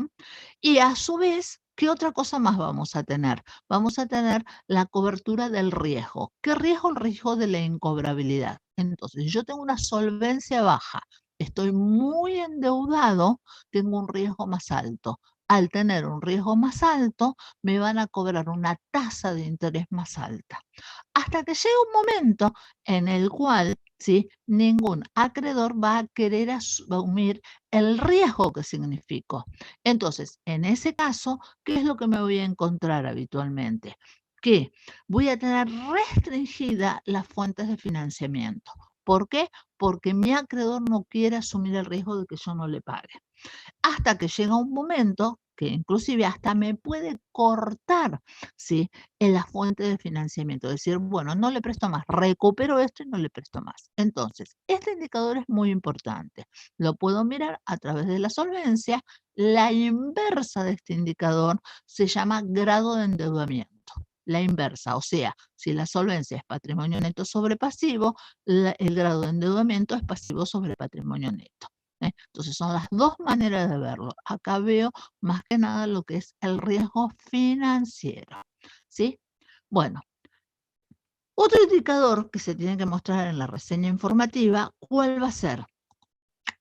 Y a su vez, ¿qué otra cosa más vamos a tener? Vamos a tener la cobertura del riesgo. ¿Qué riesgo? El riesgo de la incobrabilidad. Entonces, yo tengo una solvencia baja, estoy muy endeudado, tengo un riesgo más alto. Al tener un riesgo más alto, me van a cobrar una tasa de interés más alta. Hasta que llega un momento en el cual, ¿sí?, ningún acreedor va a querer asumir el riesgo que significó. Entonces, en ese caso, ¿qué es lo que me voy a encontrar habitualmente? Que voy a tener restringida las fuentes de financiamiento. ¿Por qué? Porque mi acreedor no quiere asumir el riesgo de que yo no le pague. Hasta que llega un momento que inclusive hasta me puede cortar, ¿sí?, en la fuente de financiamiento. Decir, bueno, no le presto más, recupero esto y no le presto más. Entonces, este indicador es muy importante. Lo puedo mirar a través de la solvencia. La inversa de este indicador se llama grado de endeudamiento. La inversa, o sea, si la solvencia es patrimonio neto sobre pasivo, el grado de endeudamiento es pasivo sobre patrimonio neto. Entonces son las dos maneras de verlo. Acá veo más que nada lo que es el riesgo financiero, ¿sí? Bueno, otro indicador que se tiene que mostrar en la reseña informativa, ¿cuál va a ser?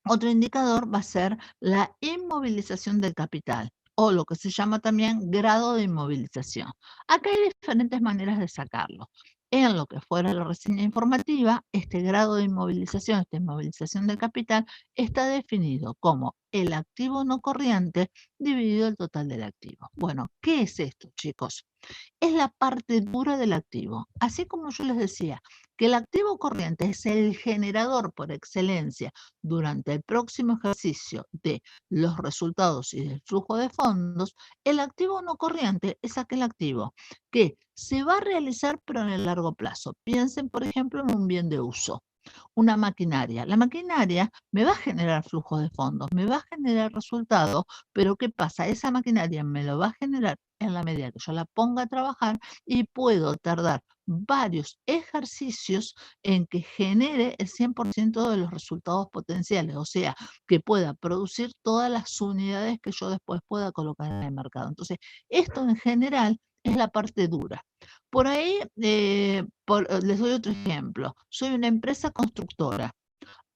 Otro indicador va a ser la inmovilización del capital, o lo que se llama también grado de inmovilización. Acá hay diferentes maneras de sacarlo. En lo que fuera la reseña informativa, este grado de inmovilización, esta inmovilización del capital, está definido como el activo no corriente dividido el total del activo. Bueno, ¿qué es esto, chicos? Es la parte dura del activo. Así como yo les decía que el activo corriente es el generador por excelencia durante el próximo ejercicio de los resultados y del flujo de fondos, el activo no corriente es aquel activo que se va a realizar pero en el largo plazo. Piensen, por ejemplo, en un bien de uso. Una maquinaria. La maquinaria me va a generar flujo de fondos, me va a generar resultados, pero ¿qué pasa? Esa maquinaria me lo va a generar en la medida que yo la ponga a trabajar y puedo tardar varios ejercicios en que genere el 100% de los resultados potenciales, o sea, que pueda producir todas las unidades que yo después pueda colocar en el mercado. Entonces, esto en general es la parte dura. Por ahí, les doy otro ejemplo. Soy una empresa constructora.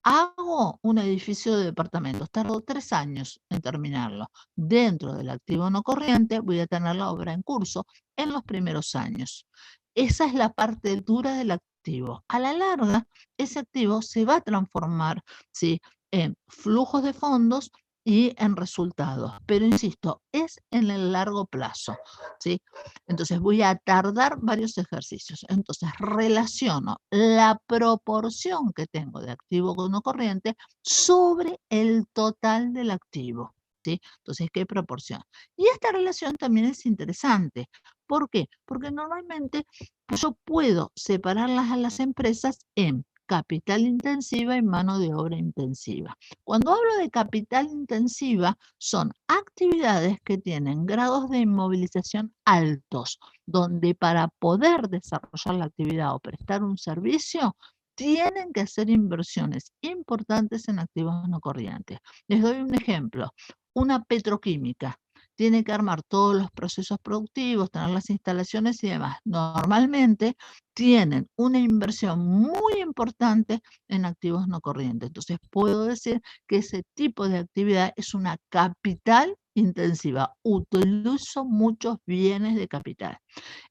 Hago un edificio de departamentos, tardo 3 años en terminarlo. Dentro del activo no corriente voy a tener la obra en curso en los primeros años. Esa es la parte dura del activo. A la larga, ese activo se va a transformar, ¿sí?, en flujos de fondos y en resultados. Pero insisto, es en el largo plazo, ¿sí? Entonces voy a tardar varios ejercicios. Entonces relaciono la proporción que tengo de activo no corriente sobre el total del activo, ¿sí? Entonces, ¿qué proporción? Y esta relación también es interesante. ¿Por qué? Porque normalmente yo puedo separarlas a las empresas en capital intensiva y mano de obra intensiva. Cuando hablo de capital intensiva, son actividades que tienen grados de inmovilización altos, donde para poder desarrollar la actividad o prestar un servicio, tienen que hacer inversiones importantes en activos no corrientes. Les doy un ejemplo, una petroquímica. tiene que armar todos los procesos productivos, tener las instalaciones y demás. Normalmente tienen una inversión muy importante en activos no corrientes. Entonces puedo decir que ese tipo de actividad es una capital intensiva. Utilizo muchos bienes de capital.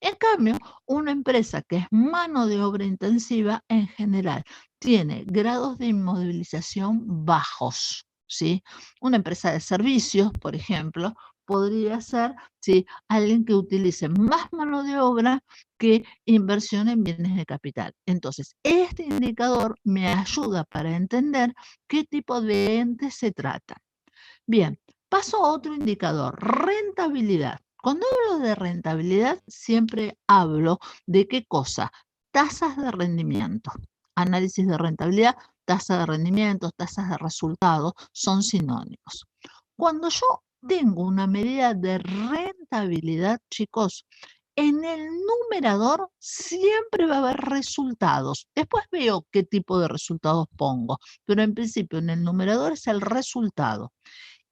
En cambio, una empresa que es mano de obra intensiva en general tiene grados de inmovilización bajos, ¿sí? Una empresa de servicios, por ejemplo, podría ser, ¿sí?, alguien que utilice más mano de obra que inversión en bienes de capital. Entonces, este indicador me ayuda para entender qué tipo de ente se trata. Bien, paso a otro indicador, rentabilidad. Cuando hablo de rentabilidad, siempre hablo de qué cosa, tasas de rendimiento. Análisis de rentabilidad, tasa de rendimiento, tasas de resultados son sinónimos. Cuando yo tengo una medida de rentabilidad, chicos, en el numerador siempre va a haber resultados. Después veo qué tipo de resultados pongo, pero en principio en el numerador es el resultado.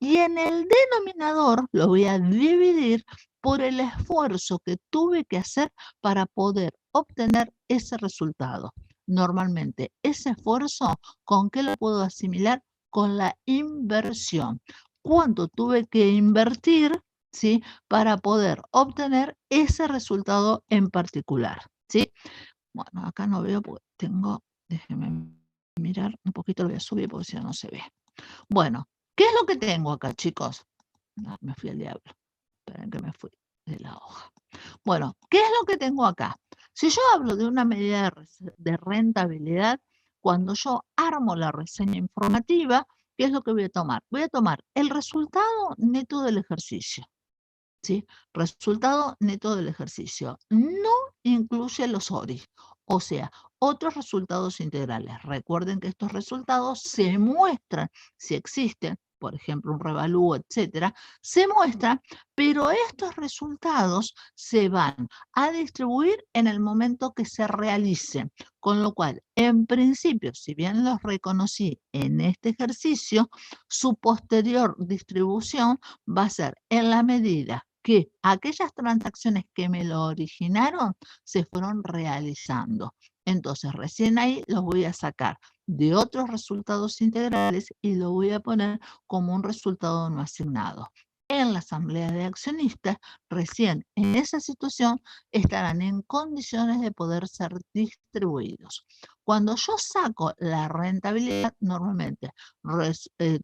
Y en el denominador lo voy a dividir por el esfuerzo que tuve que hacer para poder obtener ese resultado. Normalmente ese esfuerzo, ¿con qué lo puedo asimilar? Con la inversión. ¿Cuánto tuve que invertir, ¿sí?, para poder obtener ese resultado en particular? ¿Sí? Bueno, acá no veo porque tengo, déjenme mirar un poquito, lo voy a subir porque si no, no se ve. Bueno, ¿qué es lo que tengo acá, chicos? No, me fui al diablo. Esperen que me fui de la hoja. Bueno, ¿qué es lo que tengo acá? Si yo hablo de una medida de rentabilidad, cuando yo armo la reseña informativa, ¿qué es lo que voy a tomar? Voy a tomar el resultado neto del ejercicio. ¿Sí? Resultado neto del ejercicio. No incluye los ORI, o sea, otros resultados integrales. Recuerden que estos resultados se muestran, si existen, por ejemplo, un revalúo, etcétera, se muestran, pero estos resultados se van a distribuir en el momento que se realicen. Con lo cual, en principio, si bien los reconocí en este ejercicio, su posterior distribución va a ser en la medida que aquellas transacciones que me lo originaron se fueron realizando. Entonces, recién ahí los voy a sacar de otros resultados integrales y lo voy a poner como un resultado no asignado. En la asamblea de accionistas, recién en esa situación estarán en condiciones de poder ser distribuidos. Cuando yo saco la rentabilidad, normalmente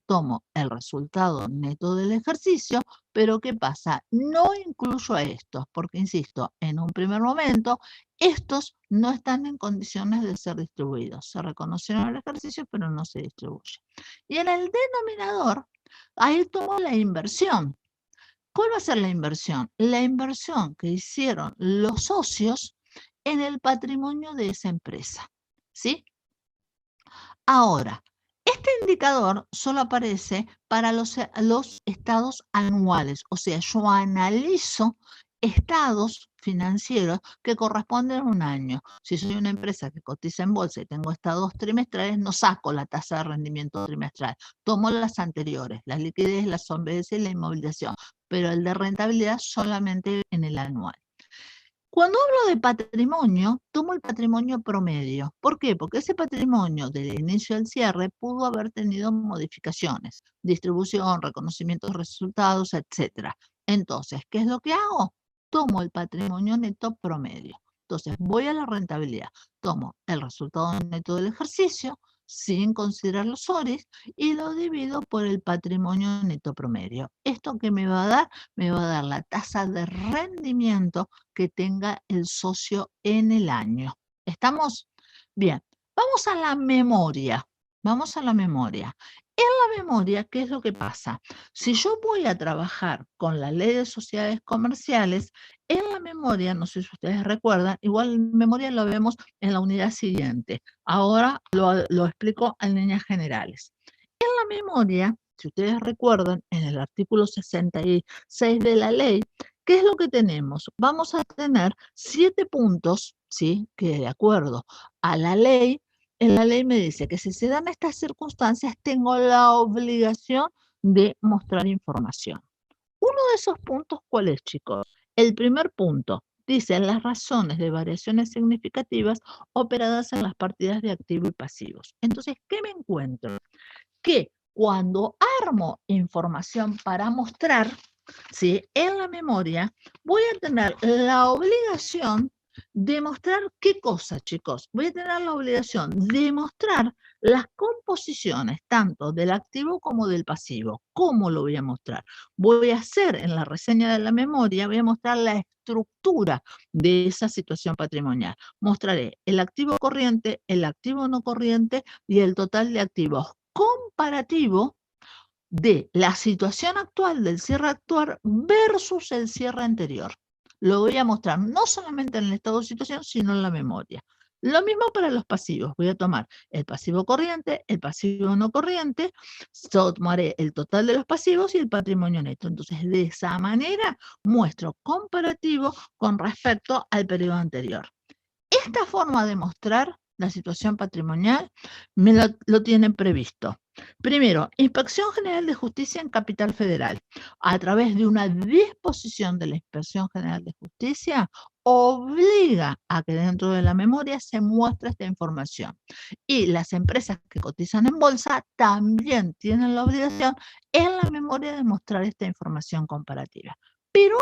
tomo el resultado neto del ejercicio, pero ¿qué pasa? No incluyo a estos, porque insisto, en un primer momento, estos no están en condiciones de ser distribuidos. Se reconocieron el ejercicio, pero no se distribuye. Y en el denominador, ahí tomo la inversión. ¿Cuál va a ser la inversión? La inversión que hicieron los socios en el patrimonio de esa empresa. ¿Sí? Ahora, este indicador solo aparece para los estados anuales, o sea, yo analizo estados financieros que corresponden a un año. Si soy una empresa que cotiza en bolsa y tengo estados trimestrales, no saco la tasa de rendimiento trimestral, tomo las anteriores, la liquidez, la solvencia y la inmovilización, pero el de rentabilidad solamente en el anual. Cuando hablo de patrimonio, tomo el patrimonio promedio. ¿Por qué? Porque ese patrimonio del inicio al cierre pudo haber tenido modificaciones, distribución, reconocimiento de resultados, etc. Entonces, ¿qué es lo que hago? Tomo el patrimonio neto promedio. Entonces, voy a la rentabilidad. Tomo el resultado neto del ejercicio, sin considerar los ORIs, y lo divido por el patrimonio neto promedio. ¿Esto qué me va a dar? Me va a dar la tasa de rendimiento que tenga el socio en el año. ¿Estamos? Bien, vamos a la memoria. Vamos a la memoria. En la memoria, ¿qué es lo que pasa? Si yo voy a trabajar con la ley de sociedades comerciales, en la memoria, no sé si ustedes recuerdan, igual en memoria lo vemos en la unidad siguiente. Ahora lo explico en líneas generales. En la memoria, si ustedes recuerdan, en el artículo 66 de la ley, ¿qué es lo que tenemos? Vamos a tener 7 puntos, ¿sí?, que de acuerdo a la ley, en la ley me dice que si se dan estas circunstancias, tengo la obligación de mostrar información. Uno de esos puntos, ¿cuál es, chicos? El primer punto dice las razones de variaciones significativas operadas en las partidas de activos y pasivos. Entonces, ¿qué me encuentro? Que cuando armo información para mostrar, ¿sí?, en la memoria, voy a tener la obligación de mostrar qué cosa, chicos. Voy a tener la obligación de mostrar las composiciones tanto del activo como del pasivo. ¿Cómo lo voy a mostrar? Voy a hacer en la reseña de la memoria, voy a mostrar la estructura de esa situación patrimonial. Mostraré el activo corriente, el activo no corriente y el total de activos comparativo de la situación actual del cierre actual versus el cierre anterior. Lo voy a mostrar no solamente en el estado de situación, sino en la memoria. Lo mismo para los pasivos. Voy a tomar el pasivo corriente, el pasivo no corriente, tomaré el total de los pasivos y el patrimonio neto. Entonces, de esa manera muestro comparativo con respecto al periodo anterior. Esta forma de mostrar la situación patrimonial lo tienen previsto. Primero, Inspección General de Justicia en Capital Federal, a través de una disposición de la Inspección General de Justicia, obliga a que dentro de la memoria se muestre esta información. Y las empresas que cotizan en bolsa también tienen la obligación en la memoria de mostrar esta información comparativa. Pero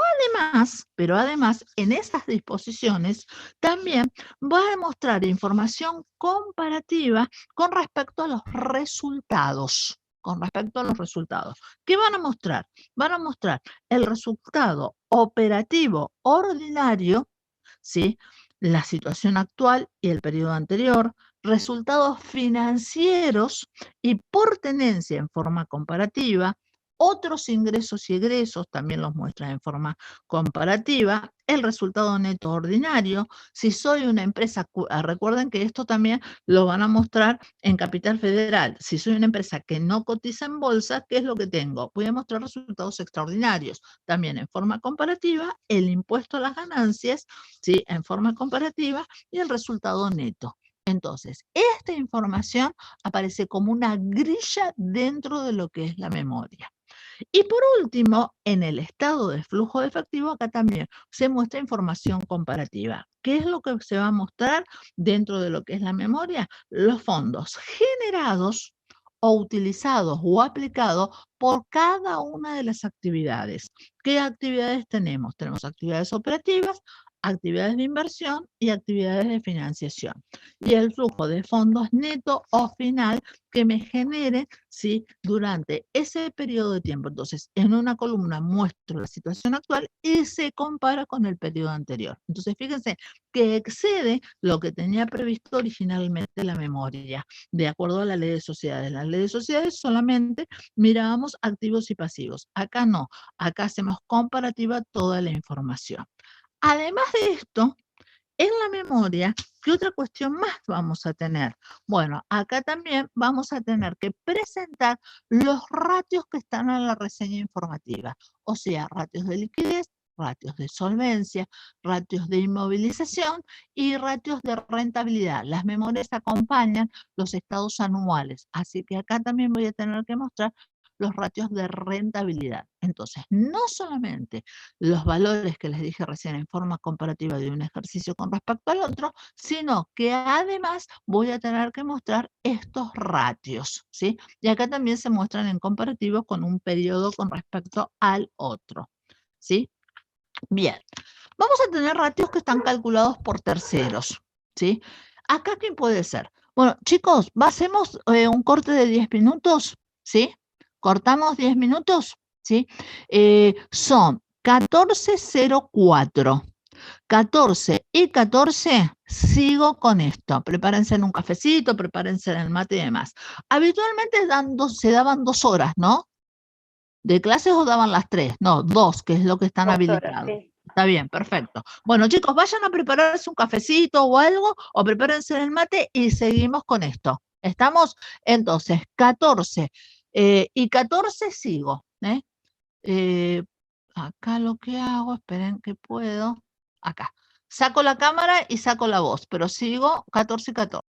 además, en esas disposiciones también va a mostrar información comparativa con respecto a los resultados. Con respecto a los resultados. ¿Qué van a mostrar? Van a mostrar el resultado operativo ordinario, ¿sí?, la situación actual y el periodo anterior, resultados financieros y por tenencia en forma comparativa, otros ingresos y egresos también los muestran en forma comparativa, el resultado neto ordinario. Si soy una empresa, recuerden que esto también lo van a mostrar en Capital Federal. Si soy una empresa que no cotiza en bolsa, ¿qué es lo que tengo? Voy a mostrar resultados extraordinarios. También en forma comparativa, el impuesto a las ganancias, ¿sí?, en forma comparativa, y el resultado neto. Entonces, esta información aparece como una grilla dentro de lo que es la memoria. Y por último, en el estado de flujo de efectivo, acá también se muestra información comparativa. ¿Qué es lo que se va a mostrar dentro de lo que es la memoria? Los fondos generados o utilizados o aplicados por cada una de las actividades. ¿Qué actividades tenemos? Tenemos actividades operativas, actividades de inversión y actividades de financiación. Y el flujo de fondos neto o final que me genere, ¿sí?, durante ese periodo de tiempo. Entonces, en una columna muestro la situación actual y se compara con el periodo anterior. Entonces, fíjense que excede lo que tenía previsto originalmente la memoria, de acuerdo a la ley de sociedades. La ley de sociedades solamente mirábamos activos y pasivos. Acá no, acá hacemos comparativa toda la información. Además de esto, en la memoria, ¿qué otra cuestión más vamos a tener? Bueno, acá también vamos a tener que presentar los ratios que están en la reseña informativa, o sea, ratios de liquidez, ratios de solvencia, ratios de inmovilización y ratios de rentabilidad. Las memorias acompañan los estados anuales, así que acá también voy a tener que mostrar los ratios de rentabilidad. Entonces, no solamente los valores que les dije recién en forma comparativa de un ejercicio con respecto al otro, sino que además voy a tener que mostrar estos ratios, ¿sí? Y acá también se muestran en comparativo con un periodo con respecto al otro, ¿sí? Bien, vamos a tener ratios que están calculados por terceros, ¿sí? Acá, ¿quién puede ser? Bueno, chicos, hacemos un corte de 10 minutos, ¿sí? Cortamos 10 minutos, ¿sí? Son 14:04. 14 y 14, sigo con esto. Prepárense en un cafecito, prepárense en el mate y demás. Habitualmente se daban 2 horas, ¿no? ¿De clases o daban las 3? No, 2, que es lo que están 2 horas, habilitados. sí. Está bien, perfecto. Bueno, chicos, vayan a prepararse un cafecito o algo, o prepárense el mate y seguimos con esto. ¿Estamos? Entonces, 14 y 14 sigo. Acá lo que hago, esperen que puedo. Acá. Saco la cámara y saco la voz, pero sigo 14 y 14.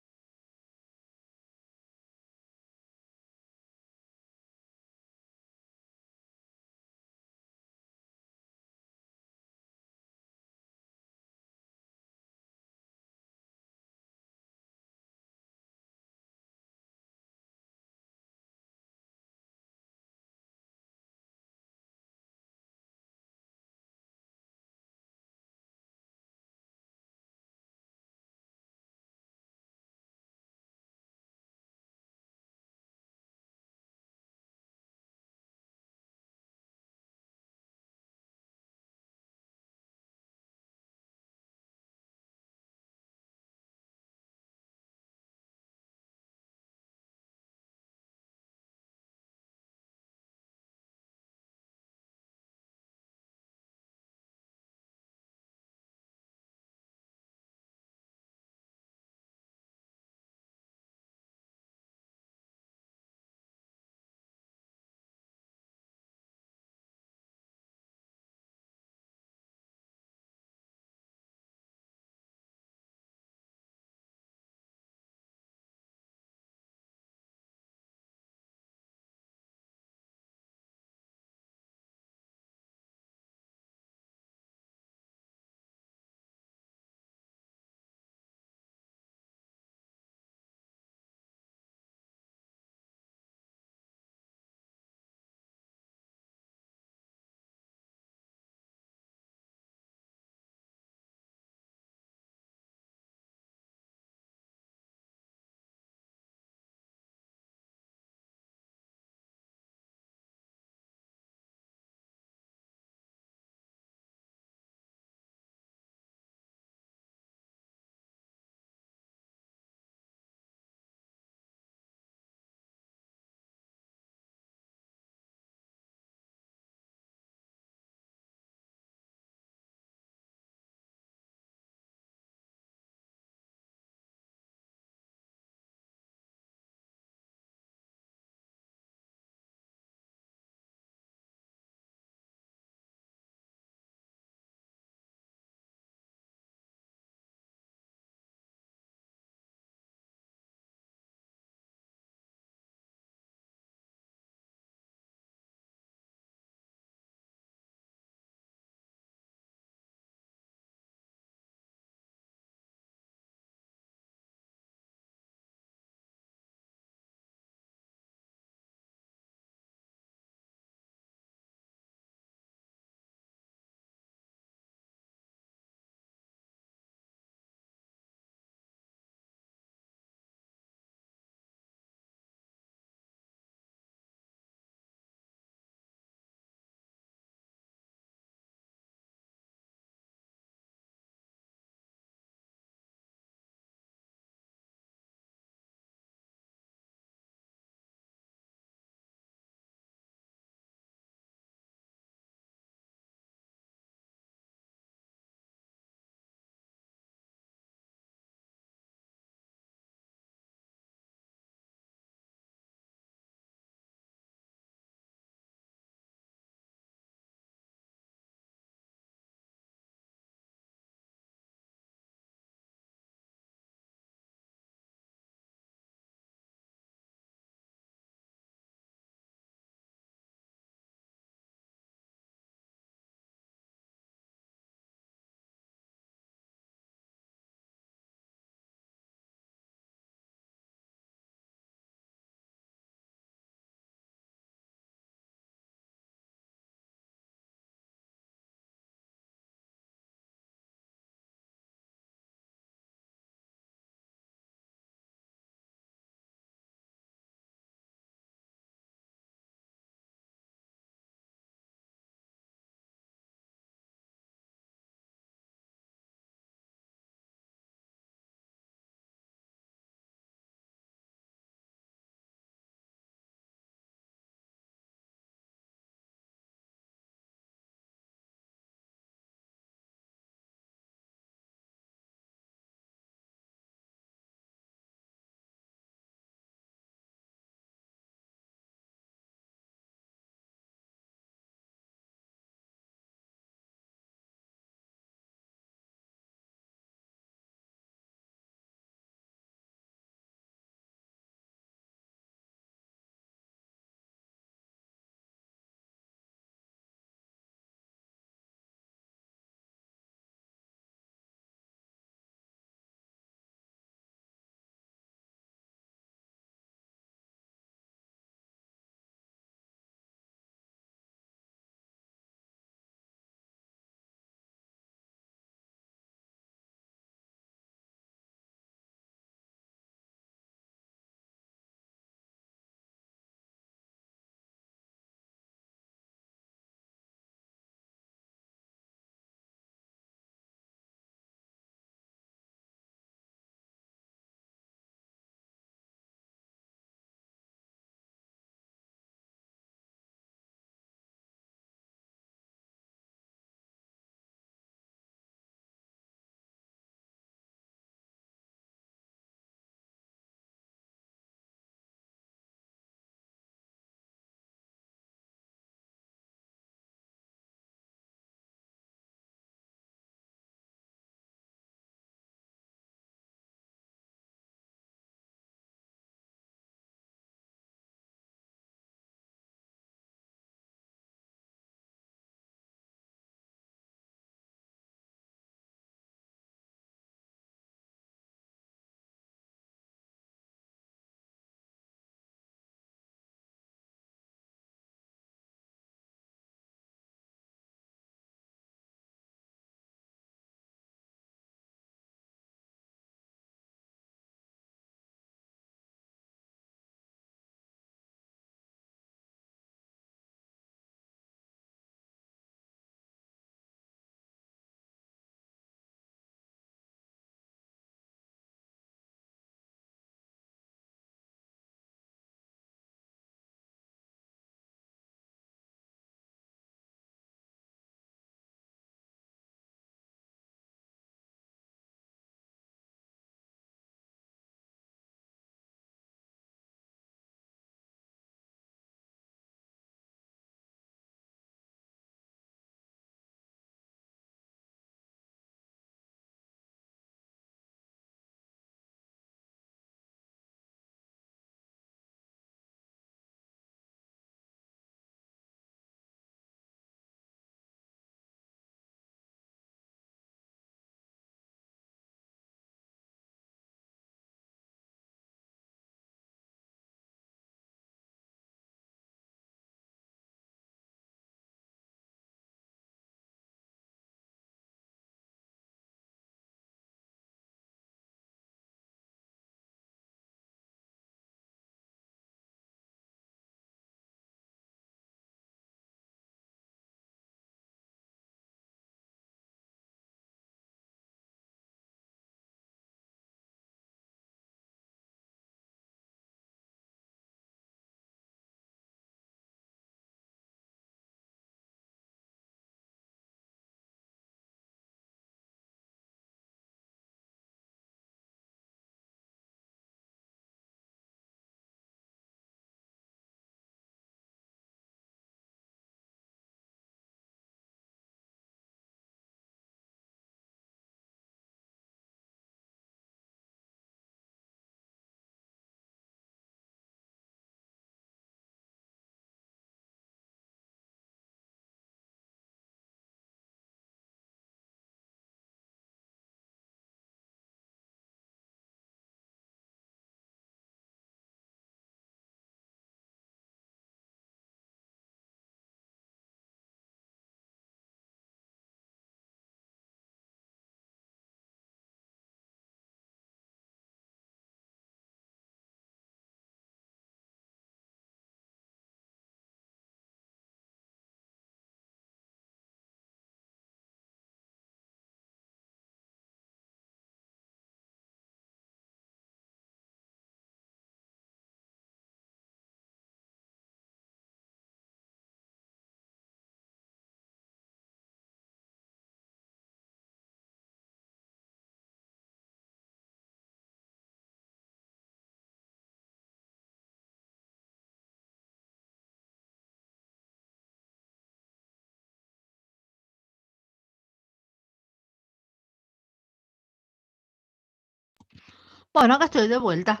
Bueno, acá estoy de vuelta.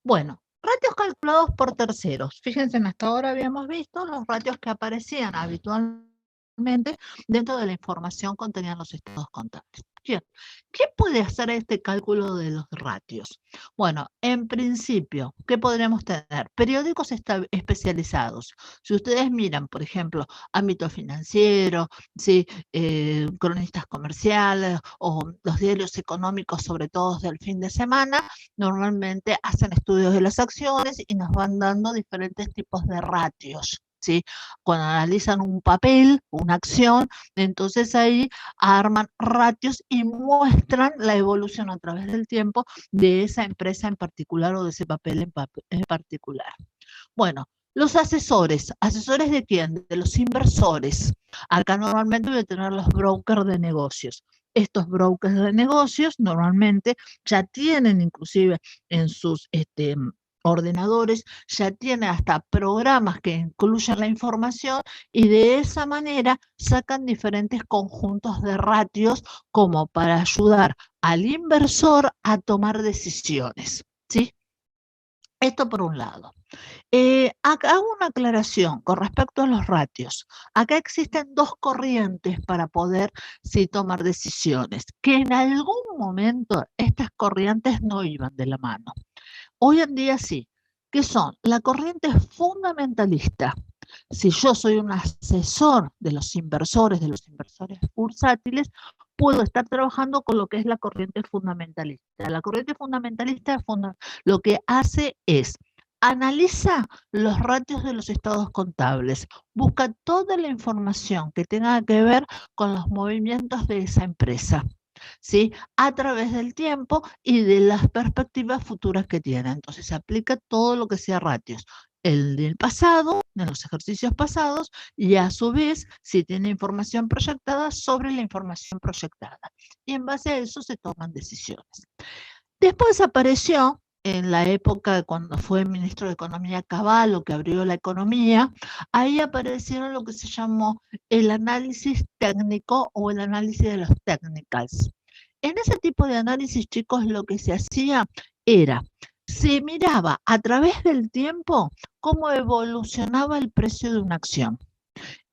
Bueno, ratios calculados por terceros. Fíjense, hasta ahora habíamos visto los ratios que aparecían habitualmente dentro de la información contenida en los estados contables. Bien, ¿qué puede hacer este cálculo de los ratios? Bueno, en principio, ¿qué podríamos tener? Periódicos especializados. Si ustedes miran, por ejemplo, ámbito financiero, ¿sí? Cronistas comerciales o los diarios económicos, sobre todo del fin de semana, normalmente hacen estudios de las acciones y nos van dando diferentes tipos de ratios, ¿sí? Cuando analizan un papel, una acción, entonces ahí arman ratios y muestran la evolución a través del tiempo de esa empresa en particular o de ese papel en particular. Bueno, los asesores, ¿asesores de quién? De los inversores. Acá normalmente voy a tener los brokers de negocios. Estos brokers de negocios normalmente ya tienen inclusive en sus ordenadores, ya tienen hasta programas que incluyen la información y de esa manera sacan diferentes conjuntos de ratios como para ayudar al inversor a tomar decisiones, ¿sí? Esto por un lado. Acá hago una aclaración con respecto a los ratios. Acá existen dos corrientes para poder sí, tomar decisiones, que en algún momento estas corrientes no iban de la mano. Hoy en día sí, que son la corriente fundamentalista. Si yo soy un asesor de los inversores bursátiles, puedo estar trabajando con lo que es la corriente fundamentalista. La corriente fundamentalista lo que hace es analiza los ratios de los estados contables, busca toda la información que tenga que ver con los movimientos de esa empresa, ¿sí? A través del tiempo y de las perspectivas futuras que tiene. Entonces se aplica todo lo que sea ratios, el del pasado, de los ejercicios pasados, y a su vez si tiene información proyectada sobre la información proyectada. Y en base a eso se toman decisiones. Después apareció en la época cuando fue ministro de Economía Cavallo, que abrió la economía, ahí aparecieron lo que se llamó el análisis técnico o el análisis de los technicals. En ese tipo de análisis, chicos, lo que se hacía era, se miraba a través del tiempo cómo evolucionaba el precio de una acción.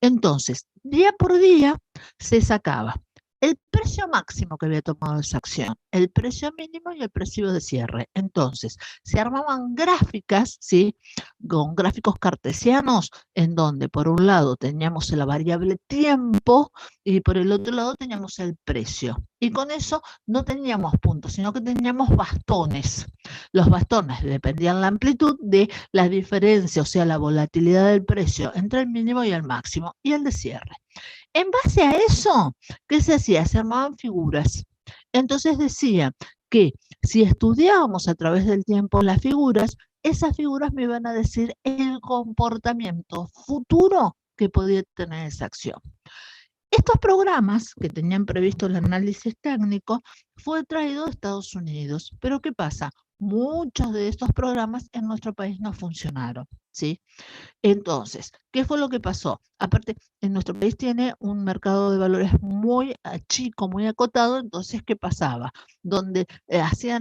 Entonces, día por día se sacaba el precio máximo que había tomado esa acción, el precio mínimo y el precio de cierre. Entonces, se armaban gráficas, ¿sí? Con gráficos cartesianos, en donde por un lado teníamos la variable tiempo y por el otro lado teníamos el precio. Y con eso no teníamos puntos, sino que teníamos bastones. Los bastones dependían la amplitud de la diferencia, o sea, la volatilidad del precio entre el mínimo y el máximo y el de cierre. En base a eso, ¿qué se hacía? Se armaban figuras. Entonces decía que si estudiábamos a través del tiempo las figuras, esas figuras me iban a decir el comportamiento futuro que podía tener esa acción. Estos programas que tenían previsto el análisis técnico fue traído de Estados Unidos. Pero ¿qué pasa? Muchos de estos programas en nuestro país no funcionaron, ¿sí? Entonces, ¿qué fue lo que pasó? Aparte, en nuestro país tiene un mercado de valores muy chico, muy acotado, entonces, ¿qué pasaba? Donde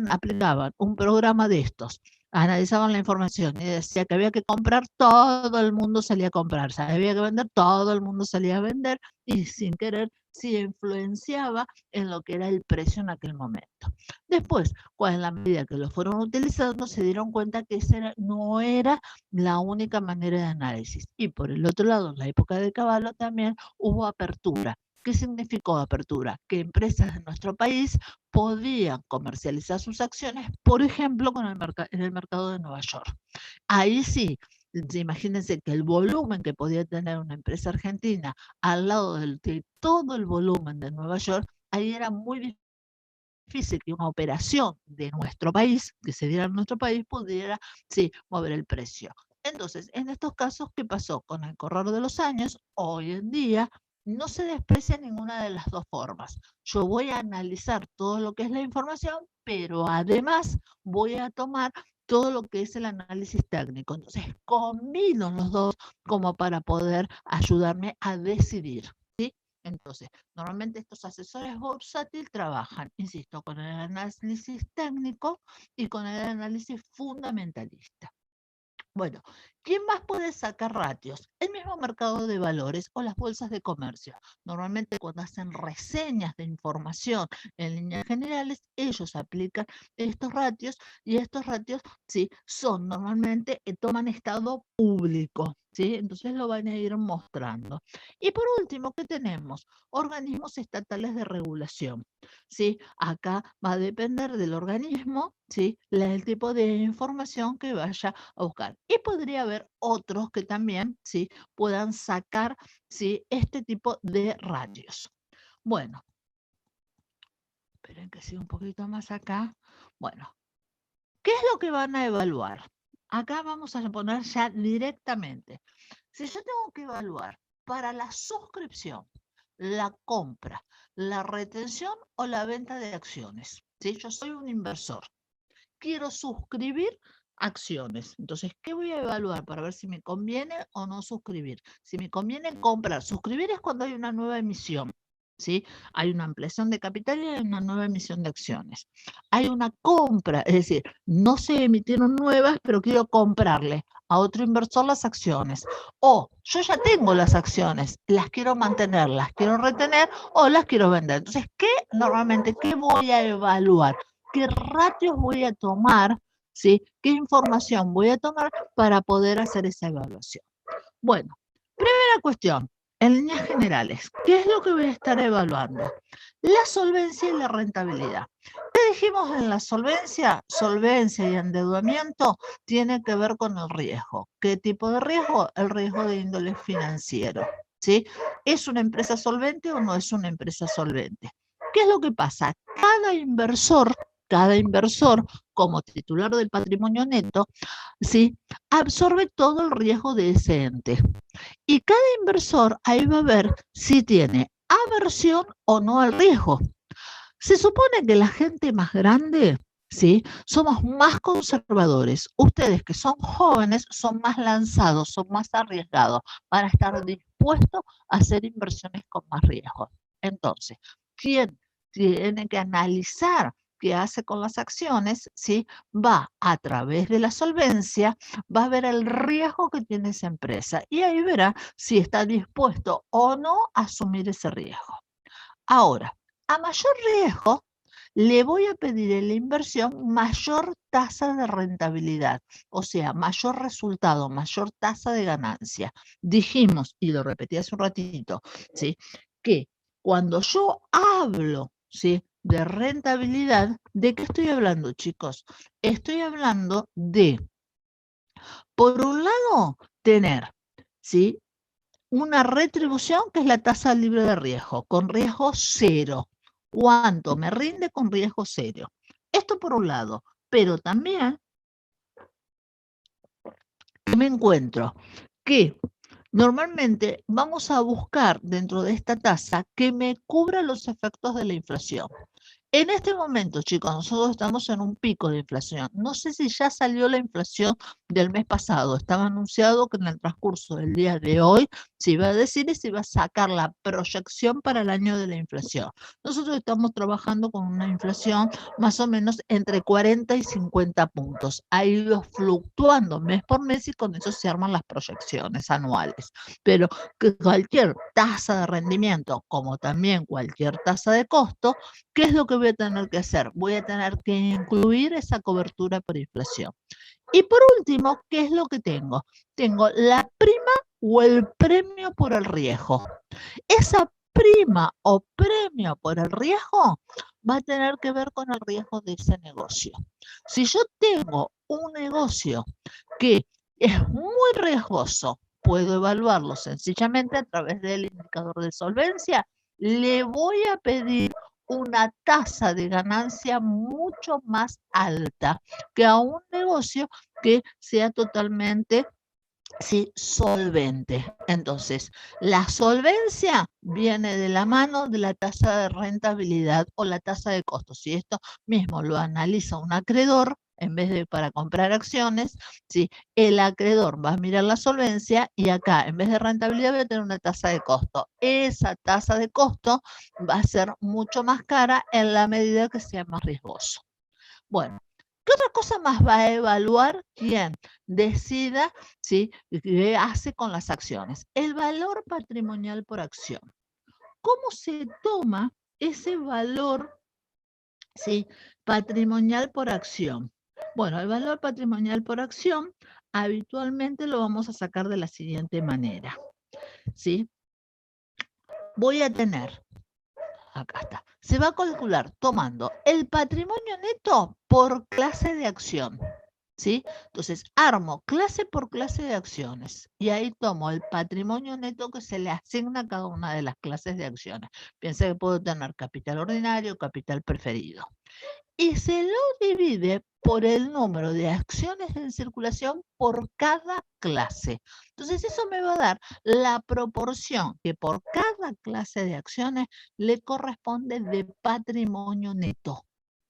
aplicaban un programa de estos, analizaban la información y decía que había que comprar, todo el mundo salía a comprar, había que vender, todo el mundo salía a vender y sin querer se influenciaba en lo que era el precio en aquel momento. Después, en la medida que lo fueron utilizando, se dieron cuenta que esa no era la única manera de análisis. Y por el otro lado, en la época de Cavallo también hubo apertura. ¿Qué significó apertura? Que empresas de nuestro país podían comercializar sus acciones, por ejemplo, en el mercado de Nueva York. Ahí sí, imagínense que el volumen que podía tener una empresa argentina al lado de todo el volumen de Nueva York, ahí era muy difícil que una operación de nuestro país, que se diera en nuestro país, pudiera sí, mover el precio. Entonces, en estos casos, ¿qué pasó? Con el correr de los años, hoy en día, no se desprecia ninguna de las dos formas. Yo voy a analizar todo lo que es la información, pero además voy a tomar todo lo que es el análisis técnico. Entonces, combino los dos como para poder ayudarme a decidir, ¿sí? Entonces, normalmente estos asesores bursátiles trabajan, insisto, con el análisis técnico y con el análisis fundamentalista. Bueno, ¿quién más puede sacar ratios? El mismo mercado de valores o las bolsas de comercio. Normalmente cuando hacen reseñas de información en líneas generales, ellos aplican estos ratios y estos ratios, sí, son normalmente, toman estado público, ¿sí? Entonces lo van a ir mostrando. Y por último, ¿qué tenemos? Organismos estatales de regulación, ¿sí? Acá va a depender del organismo, ¿sí? El tipo de información que vaya a buscar. Y podría haber otros que también, ¿sí? Puedan sacar, ¿sí? Este tipo de ratios. Bueno, esperen que siga un poquito más acá. Bueno, ¿qué es lo que van a evaluar? Acá vamos a poner ya directamente. Si yo tengo que evaluar para la suscripción, la compra, la retención o la venta de acciones, ¿sí? Yo soy un inversor. Quiero suscribir acciones. Entonces, ¿qué voy a evaluar para ver si me conviene o no suscribir? Si me conviene comprar. Suscribir es cuando hay una nueva emisión, ¿sí? Hay una ampliación de capital y hay una nueva emisión de acciones. Hay una compra, es decir, no se emitieron nuevas, pero quiero comprarle a otro inversor las acciones. O yo ya tengo las acciones, las quiero mantener, las quiero retener o las quiero vender. Entonces, ¿qué voy a evaluar? ¿Qué ratios voy a tomar? ¿Sí? ¿Qué información voy a tomar para poder hacer esa evaluación? Bueno, primera cuestión, en líneas generales, ¿qué es lo que voy a estar evaluando? La solvencia y la rentabilidad. ¿Qué dijimos en la solvencia? Solvencia y endeudamiento tiene que ver con el riesgo. ¿Qué tipo de riesgo? El riesgo de índole financiero, ¿sí? ¿Es una empresa solvente o no es una empresa solvente? ¿Qué es lo que pasa? Cada inversor como titular del patrimonio neto, ¿sí? Absorbe todo el riesgo de ese ente. Y cada inversor ahí va a ver si tiene aversión o no al riesgo. Se supone que la gente más grande, ¿sí? Somos más conservadores. Ustedes que son jóvenes son más lanzados, son más arriesgados, van a estar dispuestos a hacer inversiones con más riesgo. Entonces, ¿quién tiene que analizar qué hace con las acciones? ¿Sí? Va a través de la solvencia, va a ver el riesgo que tiene esa empresa y ahí verá si está dispuesto o no a asumir ese riesgo. Ahora, a mayor riesgo, le voy a pedir en la inversión mayor tasa de rentabilidad, o sea, mayor resultado, mayor tasa de ganancia. Dijimos, y lo repetí hace un ratito, ¿sí? Que cuando yo hablo, ¿sí? De rentabilidad, ¿de qué estoy hablando, chicos? Estoy hablando de, por un lado, tener, ¿sí? Una retribución que es la tasa libre de riesgo, con riesgo cero. ¿Cuánto me rinde con riesgo cero? Esto por un lado, pero también me encuentro que normalmente vamos a buscar dentro de esta tasa que me cubra los efectos de la inflación. En este momento, chicos, nosotros estamos en un pico de inflación. No sé si ya salió la inflación del mes pasado. Estaba anunciado que en el transcurso del día de hoy se iba a decir y se iba a sacar la proyección para el año de la inflación. Nosotros estamos trabajando con una inflación más o menos entre 40 y 50 puntos. Ha ido fluctuando mes por mes y con eso se arman las proyecciones anuales. Pero que cualquier tasa de rendimiento, como también cualquier tasa de costo, ¿qué es lo que voy a tener que hacer? Voy a tener que incluir esa cobertura por inflación. Y por último, ¿qué es lo que tengo? Tengo la prima o el premio por el riesgo. Esa prima o premio por el riesgo va a tener que ver con el riesgo de ese negocio. Si yo tengo un negocio que es muy riesgoso, puedo evaluarlo sencillamente a través del indicador de solvencia, le voy a pedir una tasa de ganancia mucho más alta que a un negocio que sea totalmente, sí, solvente. Entonces, la solvencia viene de la mano de la tasa de rentabilidad o la tasa de costos. Si esto mismo lo analiza un acreedor, en vez de para comprar acciones, ¿sí? El acreedor va a mirar la solvencia y acá, en vez de rentabilidad, voy a tener una tasa de costo. Esa tasa de costo va a ser mucho más cara en la medida que sea más riesgoso. Bueno, ¿qué otra cosa más va a evaluar quien decida, ¿sí? ¿Qué hace con las acciones? El valor patrimonial por acción. ¿Cómo se toma ese valor, ¿sí? Patrimonial por acción? Bueno, el valor patrimonial por acción habitualmente lo vamos a sacar de la siguiente manera, ¿sí? Voy a tener, acá está, se va a calcular tomando el patrimonio neto por clase de acción, ¿sí? Entonces, armo clase por clase de acciones y ahí tomo el patrimonio neto que se le asigna a cada una de las clases de acciones. Piensa que puedo tener capital ordinario, capital preferido. Y se lo divide por el número de acciones en circulación por cada clase. Entonces, eso me va a dar la proporción que por cada clase de acciones le corresponde de patrimonio neto.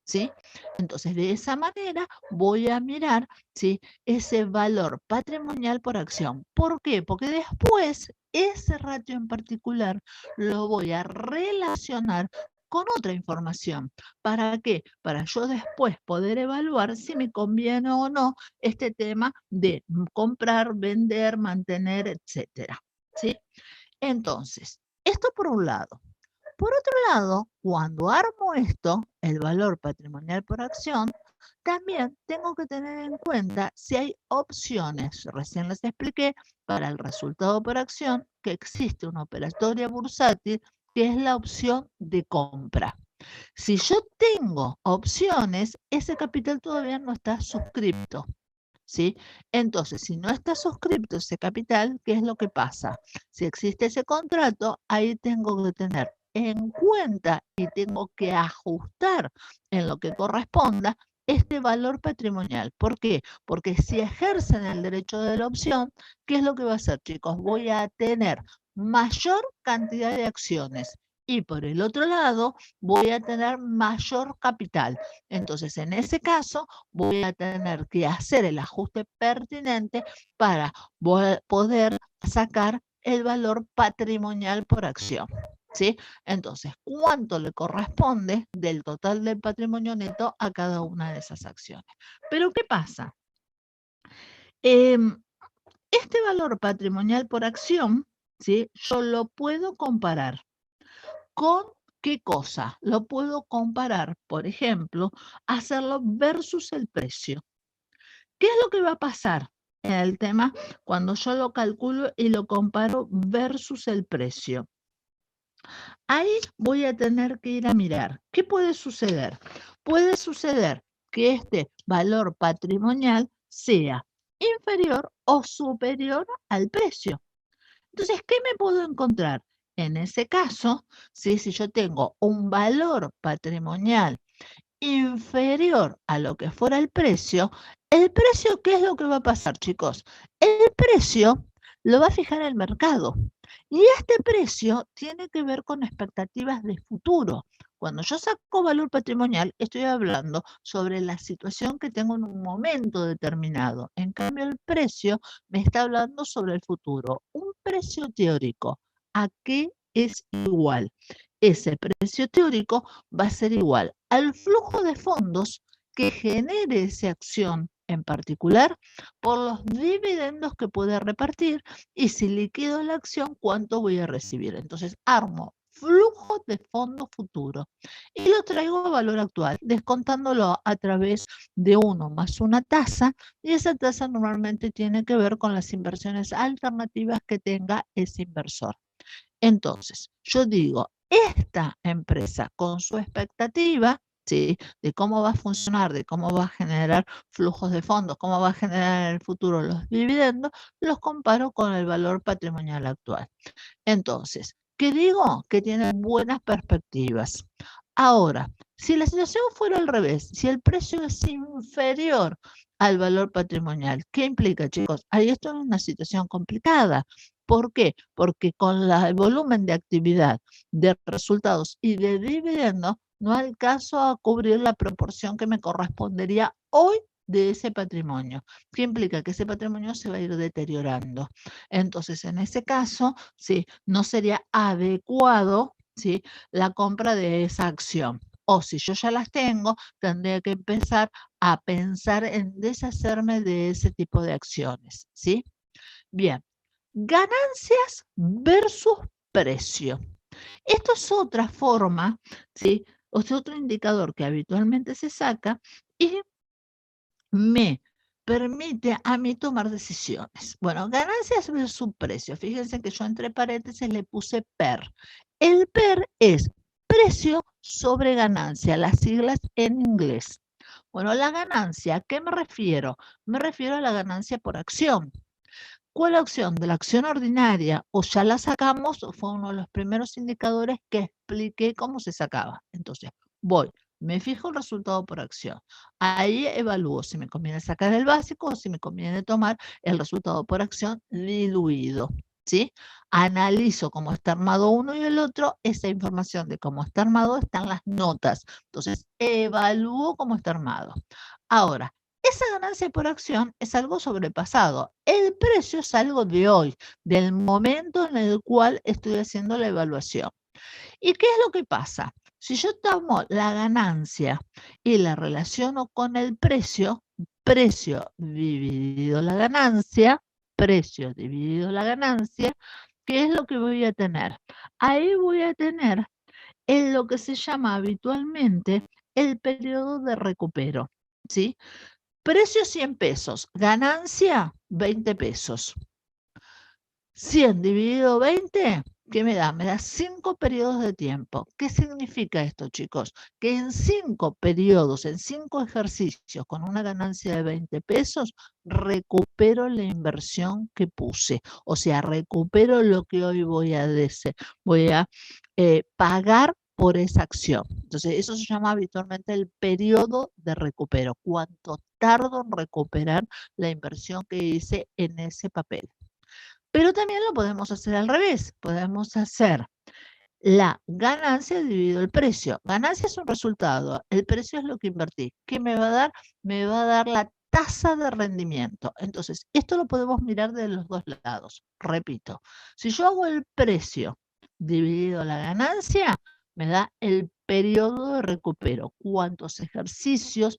¿Sí? Entonces, de esa manera voy a mirar, ¿sí? Ese valor patrimonial por acción. ¿Por qué? Porque después ese ratio en particular lo voy a relacionar con otra información. ¿Para qué? Para yo después poder evaluar si me conviene o no este tema de comprar, vender, mantener, etcétera. ¿Sí? Entonces, esto por un lado. Por otro lado, cuando armo esto, el valor patrimonial por acción, también tengo que tener en cuenta si hay opciones. Recién les expliqué para el resultado por acción que existe una operatoria bursátil que es la opción de compra. Si yo tengo opciones, ese capital todavía no está suscripto. ¿Sí? Entonces, si no está suscripto ese capital, ¿qué es lo que pasa? Si existe ese contrato, ahí tengo que tener en cuenta y tengo que ajustar en lo que corresponda este valor patrimonial. ¿Por qué? Porque si ejercen el derecho de la opción, ¿qué es lo que va a hacer, chicos? Voy a tener mayor cantidad de acciones y por el otro lado voy a tener mayor capital. Entonces, en ese caso, voy a tener que hacer el ajuste pertinente para poder sacar el valor patrimonial por acción. ¿Sí? Entonces, ¿cuánto le corresponde del total del patrimonio neto a cada una de esas acciones? Pero, ¿qué pasa? Este valor patrimonial por acción, ¿sí? Yo lo puedo comparar con ¿qué cosa? Lo puedo comparar, por ejemplo, hacerlo versus el precio. ¿Qué es lo que va a pasar en el tema cuando yo lo calculo y lo comparo versus el precio? Ahí voy a tener que ir a mirar. ¿Qué puede suceder? Puede suceder que este valor patrimonial sea inferior o superior al precio. Entonces, ¿qué me puedo encontrar? En ese caso, si yo tengo un valor patrimonial inferior a lo que fuera el precio, ¿qué es lo que va a pasar, chicos? El precio lo va a fijar el mercado. Y este precio tiene que ver con expectativas de futuro. Cuando yo saco valor patrimonial, estoy hablando sobre la situación que tengo en un momento determinado. En cambio, el precio me está hablando sobre el futuro. Un precio teórico, ¿a qué es igual? Ese precio teórico va a ser igual al flujo de fondos que genere esa acción en particular por los dividendos que puede repartir y si liquido la acción, cuánto voy a recibir. Entonces, armo flujo de fondo futuro y lo traigo a valor actual, descontándolo a través de 1 más una tasa y esa tasa normalmente tiene que ver con las inversiones alternativas que tenga ese inversor. Entonces, yo digo, esta empresa con su expectativa, ¿sí? De cómo va a funcionar, de cómo va a generar flujos de fondos, cómo va a generar en el futuro los dividendos, los comparo con el valor patrimonial actual. Entonces, ¿qué digo? Que tienen buenas perspectivas. Ahora, si la situación fuera al revés, si el precio es inferior al valor patrimonial, ¿qué implica, chicos? Ahí esto es una situación complicada. ¿Por qué? Porque con el volumen de actividad, de resultados y de dividendos, no alcanzo a cubrir la proporción que me correspondería hoy de ese patrimonio, que implica que ese patrimonio se va a ir deteriorando. Entonces, en ese caso, ¿sí?, no sería adecuado, ¿sí?, la compra de esa acción. O si yo ya las tengo, tendría que empezar a pensar en deshacerme de ese tipo de acciones, ¿sí? Bien, ganancias versus precio. Esto es otra forma, ¿sí? O sea, otro indicador que habitualmente se saca y me permite a mí tomar decisiones. Bueno, ganancias versus precio. Fíjense que yo entre paréntesis le puse PER. El PER es precio sobre ganancia, las siglas en inglés. Bueno, la ganancia, ¿a qué me refiero? Me refiero a la ganancia por acción. ¿Cuál acción? De la acción ordinaria, o ya la sacamos, fue uno de los primeros indicadores que expliqué cómo se sacaba. Entonces, voy, me fijo el resultado por acción. Ahí evalúo si me conviene sacar el básico o si me conviene tomar el resultado por acción diluido, ¿sí? Analizo cómo está armado uno y el otro. Esa información de cómo está armado está en las notas. Entonces, evalúo cómo está armado. Ahora, esa ganancia por acción es algo sobrepasado. El precio es algo de hoy, del momento en el cual estoy haciendo la evaluación. ¿Y qué es lo que pasa? Si yo tomo la ganancia y la relaciono con el precio dividido la ganancia, precio dividido la ganancia, ¿qué es lo que voy a tener? Ahí voy a tener en lo que se llama habitualmente el periodo de recupero, ¿sí? Precio 100 pesos, ganancia 20 pesos. 100 dividido 20, ¿qué me da? Me da 5 periodos de tiempo. ¿Qué significa esto, chicos? Que en 5 periodos, en 5 ejercicios, con una ganancia de 20 pesos, recupero la inversión que puse. O sea, recupero lo que hoy voy a pagar por esa acción. Entonces, eso se llama habitualmente el periodo de recupero. ¿Cuánto tardo en recuperar la inversión que hice en ese papel? Pero también lo podemos hacer al revés. Podemos hacer la ganancia dividido el precio. Ganancia es un resultado, el precio es lo que invertí. ¿Qué me va a dar? Me va a dar la tasa de rendimiento. Entonces, esto lo podemos mirar de los dos lados. Repito, si yo hago el precio dividido la ganancia, me da el periodo de recupero. ¿Cuántos ejercicios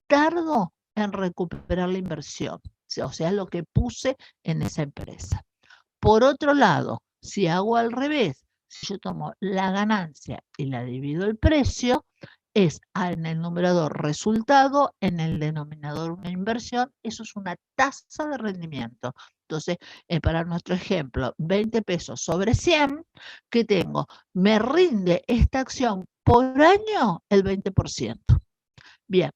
tardo en recuperar la inversión? O sea, lo que puse en esa empresa. Por otro lado, si hago al revés, si yo tomo la ganancia y la divido el precio, es en el numerador resultado, en el denominador una inversión, eso es una tasa de rendimiento. Entonces, para nuestro ejemplo, 20 pesos sobre 100, ¿qué tengo? Me rinde esta acción por año el 20%. Bien.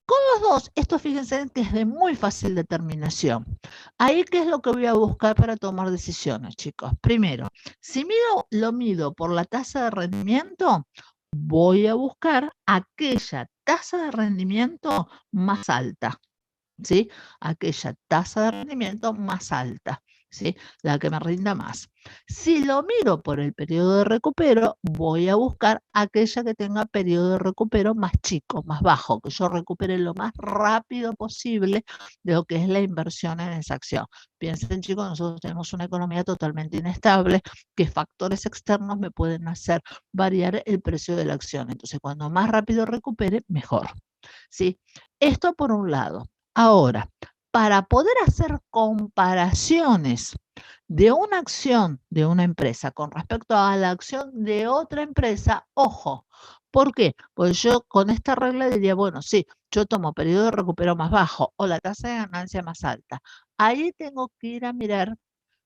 Con los dos, esto fíjense que es de muy fácil determinación. Ahí, ¿qué es lo que voy a buscar para tomar decisiones, chicos? Primero, si lo mido por la tasa de rendimiento, voy a buscar aquella tasa de rendimiento más alta, ¿sí? Aquella tasa de rendimiento más alta, ¿sí? La que me rinda más. Si lo miro por el periodo de recupero, voy a buscar aquella que tenga periodo de recupero más chico, más bajo, que yo recupere lo más rápido posible de lo que es la inversión en esa acción. Piensen, chicos, nosotros tenemos una economía totalmente inestable, que factores externos me pueden hacer variar el precio de la acción. Entonces, cuando más rápido recupere, mejor, ¿sí? Esto por un lado. Ahora, para poder hacer comparaciones de una acción de una empresa con respecto a la acción de otra empresa, ojo, ¿por qué? Pues yo con esta regla diría, bueno, sí, yo tomo periodo de recupero más bajo o la tasa de ganancia más alta. Ahí tengo que ir a mirar,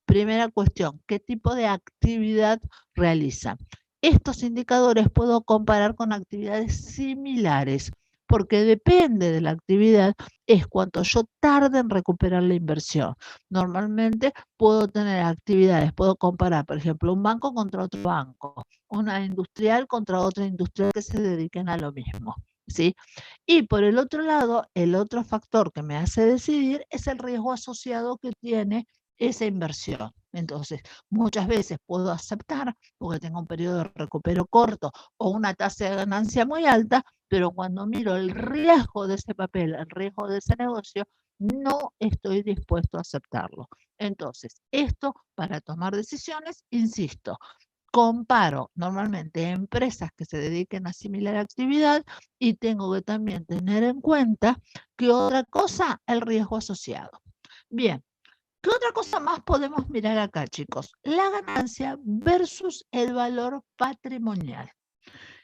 primera cuestión, ¿qué tipo de actividad realizan? Estos indicadores puedo comparar con actividades similares, porque depende de la actividad, es cuánto yo tarde en recuperar la inversión. Normalmente puedo tener actividades, puedo comparar, por ejemplo, un banco contra otro banco, una industrial contra otra industrial que se dediquen a lo mismo, ¿sí? Y por el otro lado, el otro factor que me hace decidir es el riesgo asociado que tiene esa inversión. Entonces, muchas veces puedo aceptar porque tengo un periodo de recupero corto o una tasa de ganancia muy alta, pero cuando miro el riesgo de ese papel, el riesgo de ese negocio, no estoy dispuesto a aceptarlo. Entonces, esto para tomar decisiones, insisto, comparo normalmente empresas que se dediquen a similar actividad y tengo que también tener en cuenta que otra cosa, el riesgo asociado. Bien, ¿qué otra cosa más podemos mirar acá, chicos? La ganancia versus el valor patrimonial.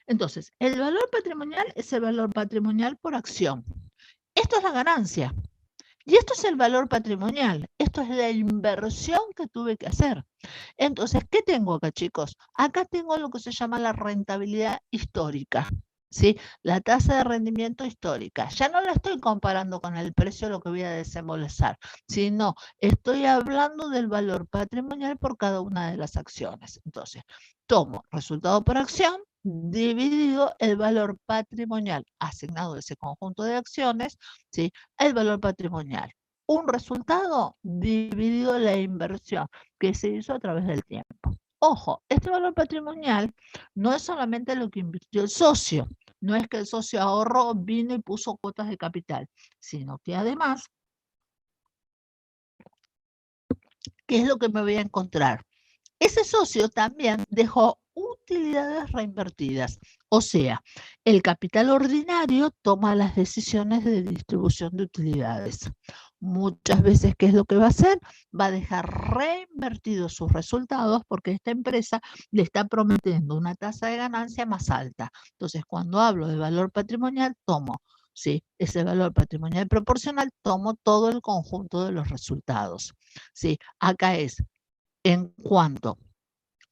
Entonces, el valor patrimonial es el valor patrimonial por acción. Esto es la ganancia. Y esto es el valor patrimonial. Esto es la inversión que tuve que hacer. Entonces, ¿qué tengo acá, chicos? Acá tengo lo que se llama la rentabilidad histórica. ¿Sí? La tasa de rendimiento histórica. Ya no la estoy comparando con el precio de lo que voy a desembolsar, sino estoy hablando del valor patrimonial por cada una de las acciones. Entonces, tomo resultado por acción dividido el valor patrimonial asignado a ese conjunto de acciones, ¿sí? El valor patrimonial. Un resultado dividido la inversión que se hizo a través del tiempo. Ojo, este valor patrimonial no es solamente lo que invirtió el socio, no es que el socio ahorró, vino y puso cuotas de capital, sino que además, ¿qué es lo que me voy a encontrar? Ese socio también dejó utilidades reinvertidas, o sea, el capital ordinario toma las decisiones de distribución de utilidades. Muchas veces, ¿qué es lo que va a hacer? Va a dejar reinvertidos sus resultados porque esta empresa le está prometiendo una tasa de ganancia más alta. Entonces, cuando hablo de valor patrimonial, tomo, ¿sí? Ese valor patrimonial proporcional, tomo todo el conjunto de los resultados, ¿sí? Acá es en cuanto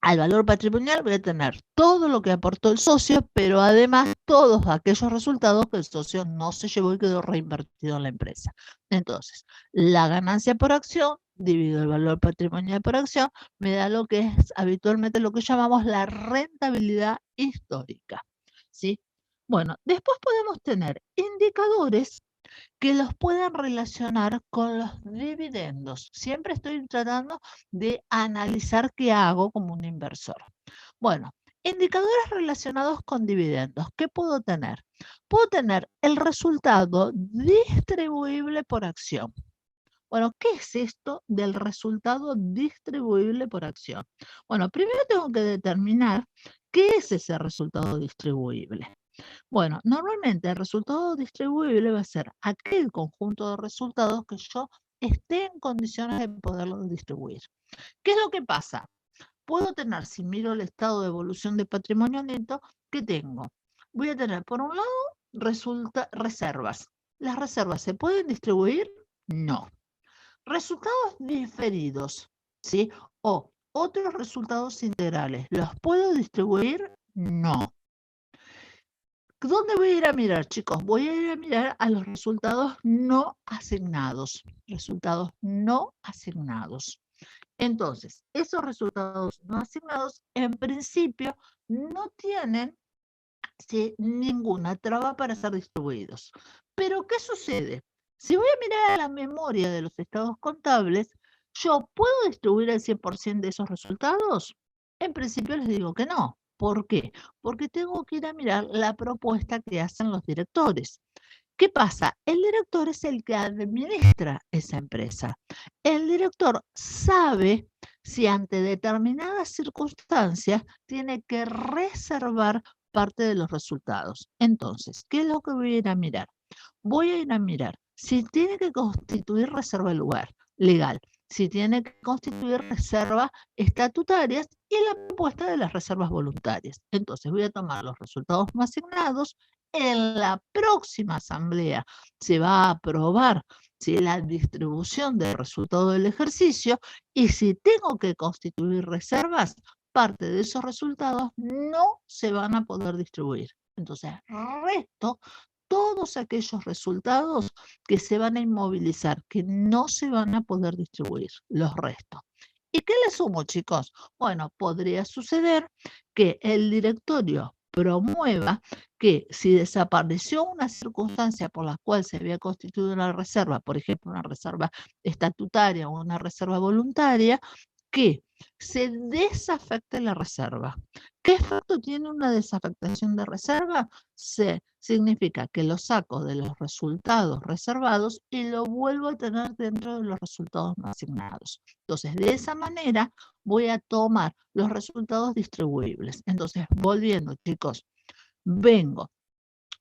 al valor patrimonial voy a tener todo lo que aportó el socio, pero además todos aquellos resultados que el socio no se llevó y quedó reinvertido en la empresa. Entonces, la ganancia por acción dividido el valor patrimonial por acción me da lo que es habitualmente lo que llamamos la rentabilidad histórica, ¿sí? Bueno, después podemos tener indicadores que los puedan relacionar con los dividendos. Siempre estoy tratando de analizar qué hago como un inversor. Bueno, indicadores relacionados con dividendos. ¿Qué puedo tener? Puedo tener el resultado distribuible por acción. Bueno, ¿qué es esto del resultado distribuible por acción? Bueno, primero tengo que determinar qué es ese resultado distribuible. Bueno, normalmente el resultado distribuible va a ser aquel conjunto de resultados que yo esté en condiciones de poderlo distribuir. ¿Qué es lo que pasa? Puedo tener, si miro el estado de evolución de patrimonio neto, ¿qué tengo? Voy a tener, por un lado, reservas. ¿Las reservas se pueden distribuir? No. Resultados diferidos, ¿sí? O otros resultados integrales. ¿Los puedo distribuir? No. ¿Dónde voy a ir a mirar, chicos? Voy a ir a mirar a los resultados no asignados. Resultados no asignados. Entonces, esos resultados no asignados, en principio, no tienen ninguna traba para ser distribuidos. Pero, ¿qué sucede? Si voy a mirar a la memoria de los estados contables, ¿yo puedo distribuir el 100% de esos resultados? En principio les digo que no. ¿Por qué? Porque tengo que ir a mirar la propuesta que hacen los directores. ¿Qué pasa? El director es el que administra esa empresa. El director sabe si ante determinadas circunstancias tiene que reservar parte de los resultados. Entonces, ¿qué es lo que voy a ir a mirar? Voy a ir a mirar si tiene que constituir reserva legal, si tiene que constituir reservas estatutarias y la propuesta de las reservas voluntarias. Entonces voy a tomar los resultados no asignados. En la próxima asamblea se va a aprobar la distribución del resultado del ejercicio y si tengo que constituir reservas, parte de esos resultados no se van a poder distribuir. Entonces, resto todos aquellos resultados que se van a inmovilizar, que no se van a poder distribuir, los restos. ¿Y qué le sumo, chicos? Bueno, podría suceder que el directorio promueva que si desapareció una circunstancia por la cual se había constituido una reserva, por ejemplo, una reserva estatutaria o una reserva voluntaria, que se desafecte la reserva. ¿Qué efecto tiene una desafectación de reserva? Significa que lo saco de los resultados reservados y lo vuelvo a tener dentro de los resultados no asignados. Entonces, de esa manera voy a tomar los resultados distribuibles. Entonces, volviendo, chicos, vengo,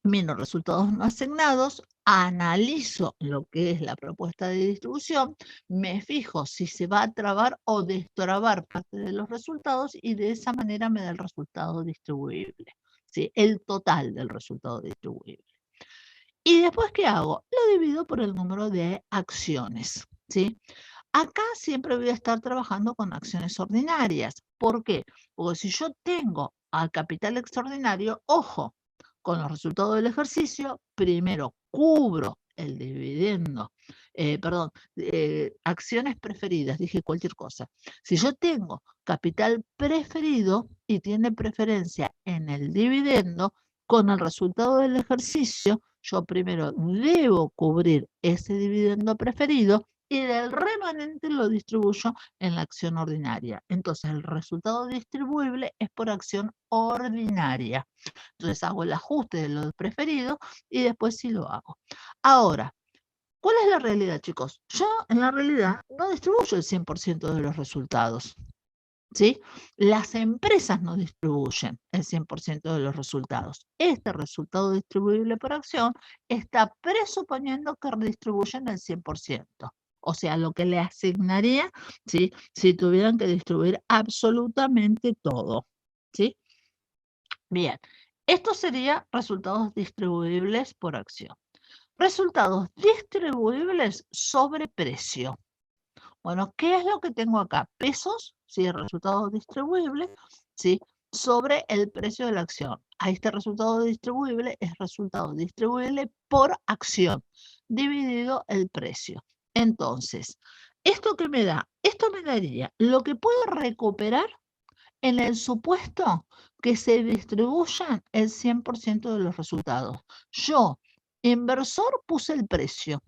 miro resultados no asignados, analizo lo que es la propuesta de distribución, me fijo si se va a trabar o destrabar parte de los resultados y de esa manera me da el resultado distribuible, ¿sí? El total del resultado distribuible. ¿Y después qué hago? Lo divido por el número de acciones, ¿sí? Acá siempre voy a estar trabajando con acciones ordinarias. ¿Por qué? Porque si yo tengo al capital extraordinario, ojo, con los resultados del ejercicio, primero cubro el dividendo, acciones preferidas, dije cualquier cosa. Si yo tengo capital preferido y tiene preferencia en el dividendo, con el resultado del ejercicio, yo primero debo cubrir ese dividendo preferido y del remanente lo distribuyo en la acción ordinaria. Entonces, el resultado distribuible es por acción ordinaria. Entonces, hago el ajuste de lo preferido y después sí lo hago. Ahora, ¿cuál es la realidad, chicos? Yo, en la realidad, no distribuyo el 100% de los resultados, ¿sí? Las empresas no distribuyen el 100% de los resultados. Este resultado distribuible por acción está presuponiendo que redistribuyen el 100%. O sea, lo que le asignaría, ¿sí? Si tuvieran que distribuir absolutamente todo, ¿sí? Bien, esto sería resultados distribuibles por acción. Resultados distribuibles sobre precio. Bueno, ¿qué es lo que tengo acá? Pesos, ¿sí? El resultado distribuible, ¿sí? Sobre el precio de la acción. A este resultado distribuible es resultado distribuible por acción, dividido el precio. Entonces, ¿esto qué me da? Esto me daría lo que puedo recuperar en el supuesto que se distribuyan el 100% de los resultados. Yo, inversor, puse el precio.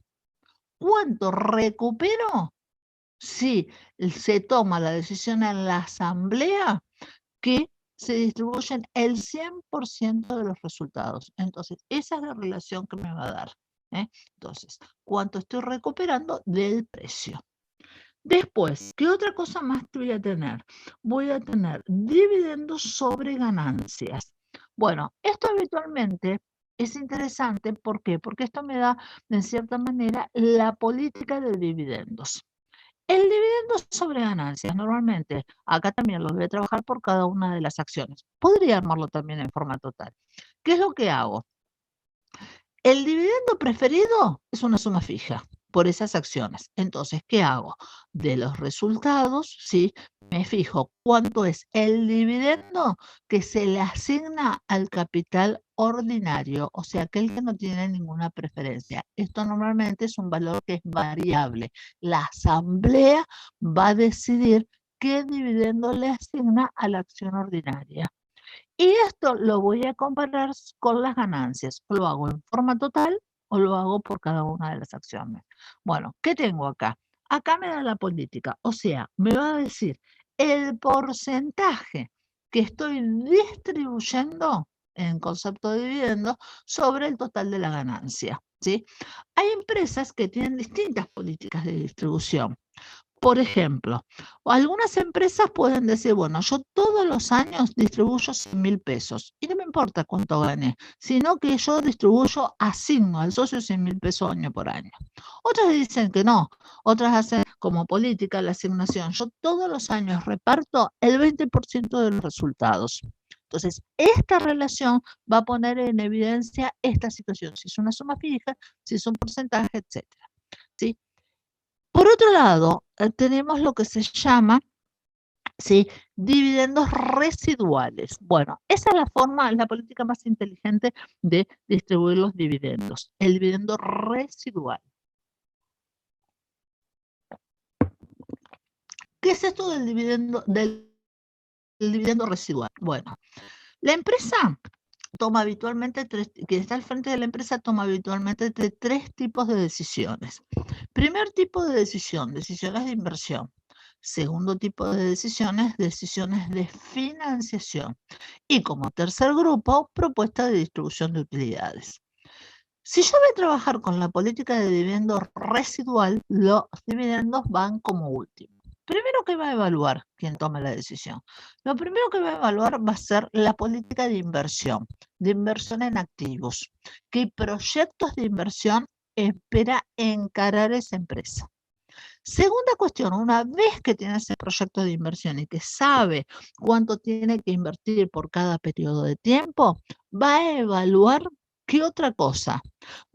¿Cuánto recupero si se toma la decisión en la asamblea que se distribuyen el 100% de los resultados? Entonces, esa es la relación que me va a dar. Entonces, ¿cuánto estoy recuperando del precio? Después, ¿qué otra cosa más voy a tener? Voy a tener dividendos sobre ganancias. Bueno, esto habitualmente es interesante. ¿Por qué? Porque esto me da, de cierta manera, la política de dividendos. El dividendo sobre ganancias, normalmente, acá también lo voy a trabajar por cada una de las acciones. Podría armarlo también en forma total. ¿Qué es lo que hago? El dividendo preferido es una suma fija por esas acciones. Entonces, ¿qué hago? De los resultados, ¿sí? Me fijo cuánto es el dividendo que se le asigna al capital ordinario, o sea, aquel que no tiene ninguna preferencia. Esto normalmente es un valor que es variable. La asamblea va a decidir qué dividendo le asigna a la acción ordinaria. Y esto lo voy a comparar con las ganancias. Lo hago en forma total o lo hago por cada una de las acciones. Bueno, ¿qué tengo acá? Acá me da la política. O sea, me va a decir el porcentaje que estoy distribuyendo en concepto de dividendo sobre el total de la ganancia, ¿sí? Hay empresas que tienen distintas políticas de distribución. Por ejemplo, algunas empresas pueden decir, bueno, yo todos los años distribuyo 100.000 pesos y no me importa cuánto gane, sino que yo distribuyo, asigno al socio 100.000 pesos año por año. Otras dicen que no, otras hacen como política la asignación. Yo todos los años reparto el 20% de los resultados. Entonces, esta relación va a poner en evidencia esta situación, si es una suma fija, si es un porcentaje, etcétera, ¿sí? Por otro lado, tenemos lo que se llama, ¿sí?, dividendos residuales. Bueno, esa es la forma, la política más inteligente de distribuir los dividendos, el dividendo residual. ¿Qué es esto del dividendo residual? Bueno, la empresa toma habitualmente quien está al frente de la empresa toma habitualmente tres tipos de decisiones. Primer tipo de decisión, decisiones de inversión. Segundo tipo de decisiones, decisiones de financiación. Y como tercer grupo, propuesta de distribución de utilidades. Si yo voy a trabajar con la política de dividendo residual, los dividendos van como último. Primero que va a evaluar quien tome la decisión. Lo primero que va a evaluar va a ser la política de inversión en activos. ¿Qué proyectos de inversión espera encarar esa empresa? Segunda cuestión, una vez que tiene ese proyecto de inversión y que sabe cuánto tiene que invertir por cada periodo de tiempo, va a evaluar qué otra cosa.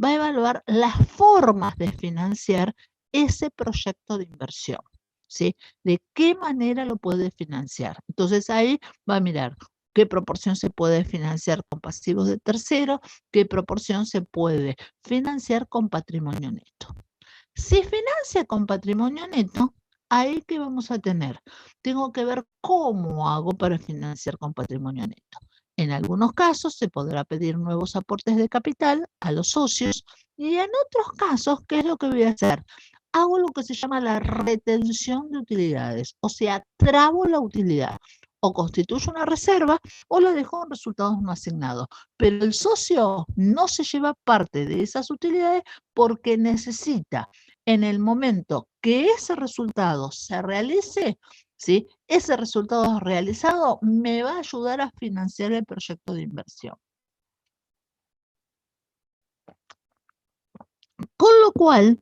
Va a evaluar las formas de financiar ese proyecto de inversión. ¿Sí? De qué manera lo puede financiar. Entonces ahí va a mirar qué proporción se puede financiar con pasivos de terceros, qué proporción se puede financiar con patrimonio neto. Si financia con patrimonio neto, ahí que vamos a tener. Tengo que ver cómo hago para financiar con patrimonio neto. En algunos casos se podrá pedir nuevos aportes de capital a los socios y en otros casos, ¿qué es lo que voy a hacer? Hago lo que se llama la retención de utilidades, o sea, trabo la utilidad. O constituyo una reserva o la dejo en resultados no asignados. Pero el socio no se lleva parte de esas utilidades porque necesita en el momento que ese resultado se realice, ¿sí? Ese resultado realizado me va a ayudar a financiar el proyecto de inversión. Con lo cual,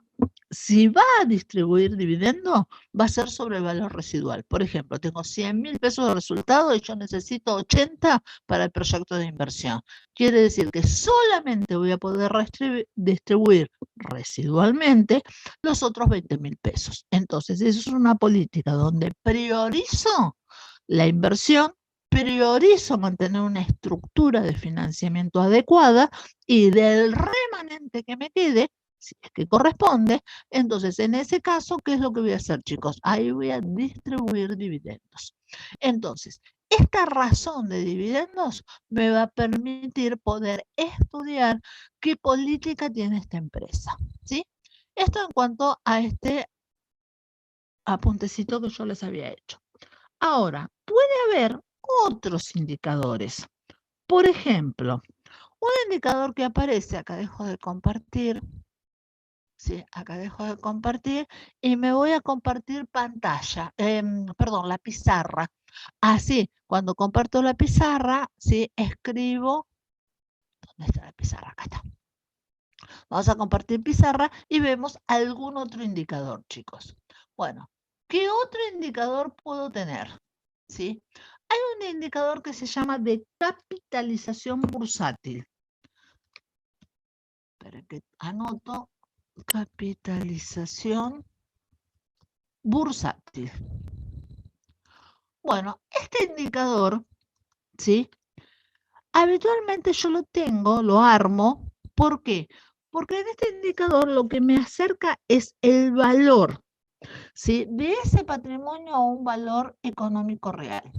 si va a distribuir dividendos, va a ser sobre el valor residual. Por ejemplo, tengo 100.000 pesos de resultado y yo necesito 80 para el proyecto de inversión. Quiere decir que solamente voy a poder distribuir residualmente los otros 20.000 pesos. Entonces, eso es una política donde priorizo la inversión, priorizo mantener una estructura de financiamiento adecuada y del remanente que me quede, si es que corresponde, entonces en ese caso, ¿qué es lo que voy a hacer, chicos? Ahí voy a distribuir dividendos. Entonces, esta razón de dividendos me va a permitir poder estudiar qué política tiene esta empresa, ¿sí? Esto en cuanto a este apuntecito que yo les había hecho. Ahora, puede haber otros indicadores. Por ejemplo, un indicador que aparece, acá dejo de compartir, sí, acá dejo de compartir y me voy a compartir pantalla, perdón, la pizarra. Así, cuando comparto la pizarra, sí, escribo, ¿dónde está la pizarra? Acá está. Vamos a compartir pizarra y vemos algún otro indicador, chicos. Bueno, ¿qué otro indicador puedo tener? ¿Sí? Hay un indicador que se llama de capitalización bursátil. Espera que anoto. Capitalización bursátil. Bueno, este indicador, ¿sí? Habitualmente yo lo tengo, lo armo. ¿Por qué? Porque en este indicador lo que me acerca es el valor, ¿sí? De ese patrimonio a un valor económico real.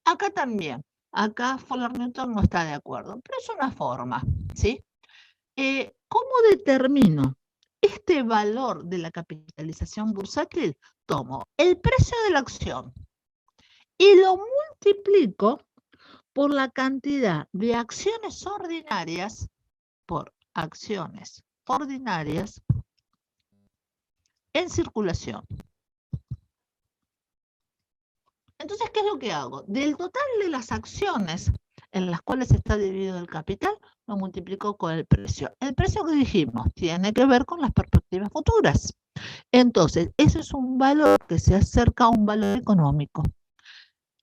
Acá también, acá Fuller Newton no está de acuerdo, pero es una forma, ¿sí? ¿Cómo determino este valor de la capitalización bursátil? Tomo el precio de la acción y lo multiplico por la cantidad de acciones ordinarias en circulación. Entonces, ¿qué es lo que hago? Del total de las acciones en las cuales está dividido el capital, lo multiplico con el precio. El precio que dijimos tiene que ver con las perspectivas futuras. Entonces, ese es un valor que se acerca a un valor económico.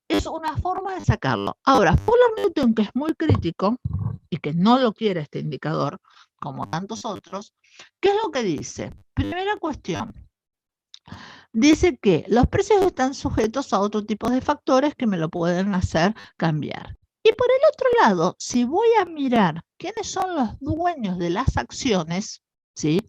Es una forma de sacarlo. Ahora, Fuller Newton, que es muy crítico y que no lo quiere este indicador, como tantos otros, ¿qué es lo que dice? Primera cuestión. Dice que los precios están sujetos a otro tipo de factores que me lo pueden hacer cambiar. Y por el otro lado, si voy a mirar quiénes son los dueños de las acciones, ¿sí?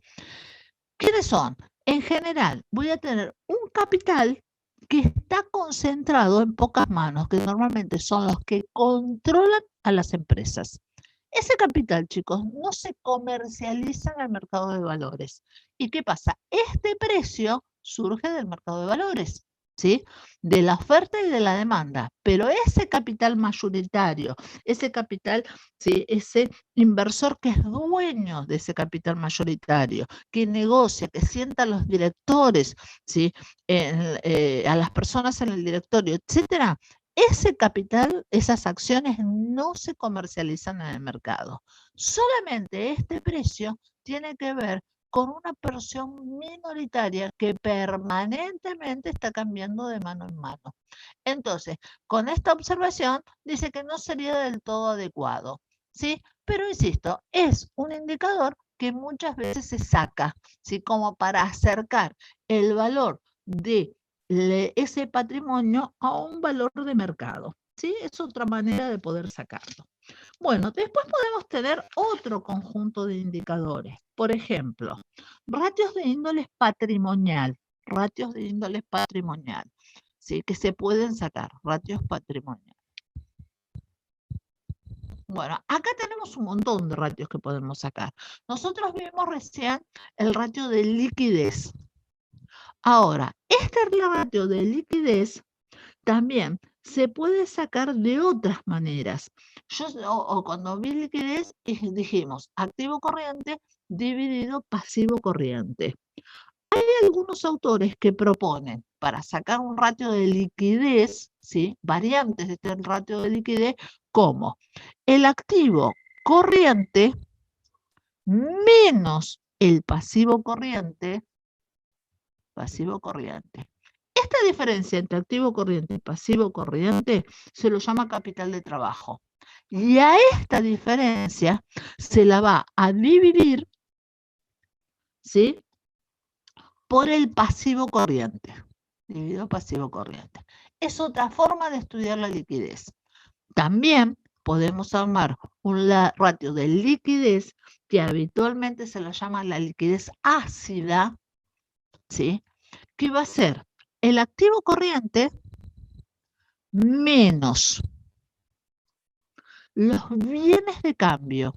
¿Quiénes son? En general, voy a tener un capital que está concentrado en pocas manos, que normalmente son los que controlan a las empresas. Ese capital, chicos, no se comercializa en el mercado de valores. ¿Y qué pasa? Este precio surge del mercado de valores. ¿sí? De la oferta y de la demanda, pero ese capital mayoritario, ese capital, ¿sí? Ese inversor que es dueño de ese capital mayoritario, que negocia, que sienta a los directores, ¿sí? A las personas en el directorio, etcétera, ese capital, esas acciones no se comercializan en el mercado. Solamente este precio tiene que ver con una porción minoritaria que permanentemente está cambiando de mano en mano. Entonces, con esta observación dice que no sería del todo adecuado, ¿sí? Pero insisto, es un indicador que muchas veces se saca, ¿sí? Como para acercar el valor de ese patrimonio a un valor de mercado, ¿sí? Es otra manera de poder sacarlo. Bueno, después podemos tener otro conjunto de indicadores. Por ejemplo, ratios de índole patrimonial, ¿sí? Que se pueden sacar, ratios patrimoniales. Bueno, acá tenemos un montón de ratios que podemos sacar. Nosotros vimos recién el ratio de liquidez. Ahora, este ratio de liquidez también se puede sacar de otras maneras. Cuando vi liquidez dijimos activo corriente dividido pasivo corriente. Hay algunos autores que proponen para sacar un ratio de liquidez, ¿sí? Variantes de este ratio de liquidez, como el activo corriente menos el pasivo corriente. Esta diferencia entre activo corriente y pasivo corriente se lo llama capital de trabajo. Y a esta diferencia se la va a dividir, ¿sí? Por el pasivo corriente. Dividido pasivo corriente. Es otra forma de estudiar la liquidez. También podemos armar un ratio de liquidez que habitualmente se lo llama la liquidez ácida, ¿sí? Que va a ser el activo corriente menos los bienes de cambio.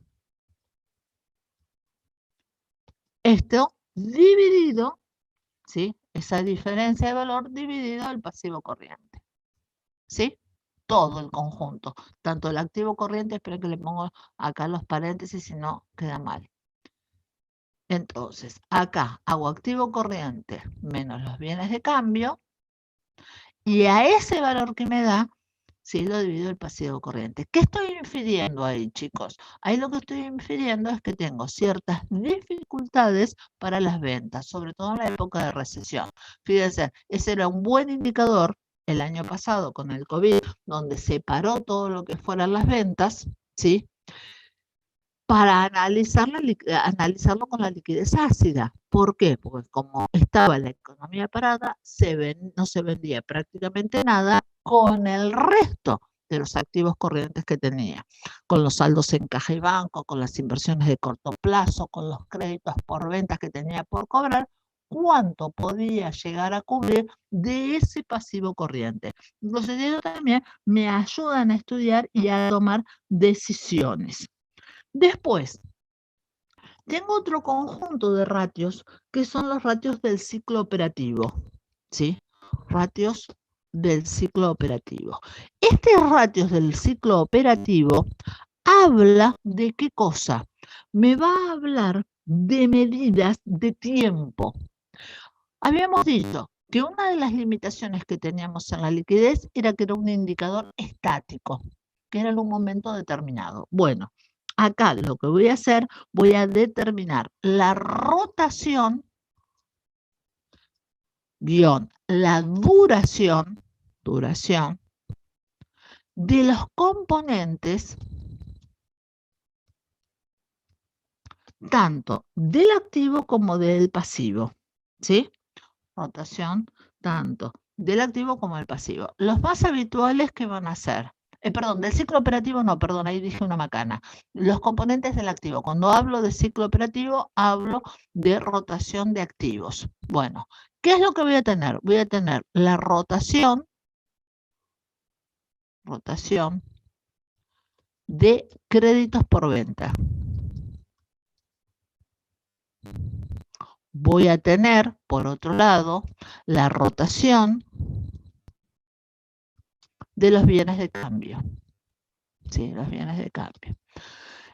Esto dividido, ¿sí? Esa diferencia de valor dividido al pasivo corriente. ¿Sí? Todo el conjunto. Tanto el activo corriente, espero que le pongo acá los paréntesis, si no queda mal. Entonces, acá hago activo corriente menos los bienes de cambio y a ese valor que me da, sí, lo divido el pasivo corriente. ¿Qué estoy infiriendo ahí, chicos? Ahí lo que estoy infiriendo es que tengo ciertas dificultades para las ventas, sobre todo en la época de recesión. Fíjense, ese era un buen indicador el año pasado con el COVID, donde se paró todo lo que fueran las ventas, ¿sí? Para analizarlo con la liquidez ácida. ¿Por qué? Porque como estaba la economía parada, no se vendía prácticamente nada con el resto de los activos corrientes que tenía, con los saldos en caja y banco, con las inversiones de corto plazo, con los créditos por ventas que tenía por cobrar, cuánto podía llegar a cubrir de ese pasivo corriente. Entonces, ellos también me ayudan a estudiar y a tomar decisiones. Después, tengo otro conjunto de ratios que son los ratios del ciclo operativo, ¿sí? Ratios del ciclo operativo. Este ratios del ciclo operativo habla de qué cosa? Me va a hablar de medidas de tiempo. Habíamos dicho que una de las limitaciones que teníamos en la liquidez era que era un indicador estático, que era en un momento determinado. Bueno, acá lo que voy a hacer, voy a determinar la rotación guión la duración de los componentes tanto del activo como del pasivo, ¿sí? Rotación tanto del activo como del pasivo. Los más habituales que van a ser, perdón, del ciclo operativo no, perdón, ahí dije una macana. Los componentes del activo. Cuando hablo de ciclo operativo, hablo de rotación de activos. Bueno, ¿qué es lo que voy a tener? Voy a tener la rotación de créditos por venta. voy a tener, por otro lado, la rotación de los bienes de cambio. Sí, los bienes de cambio.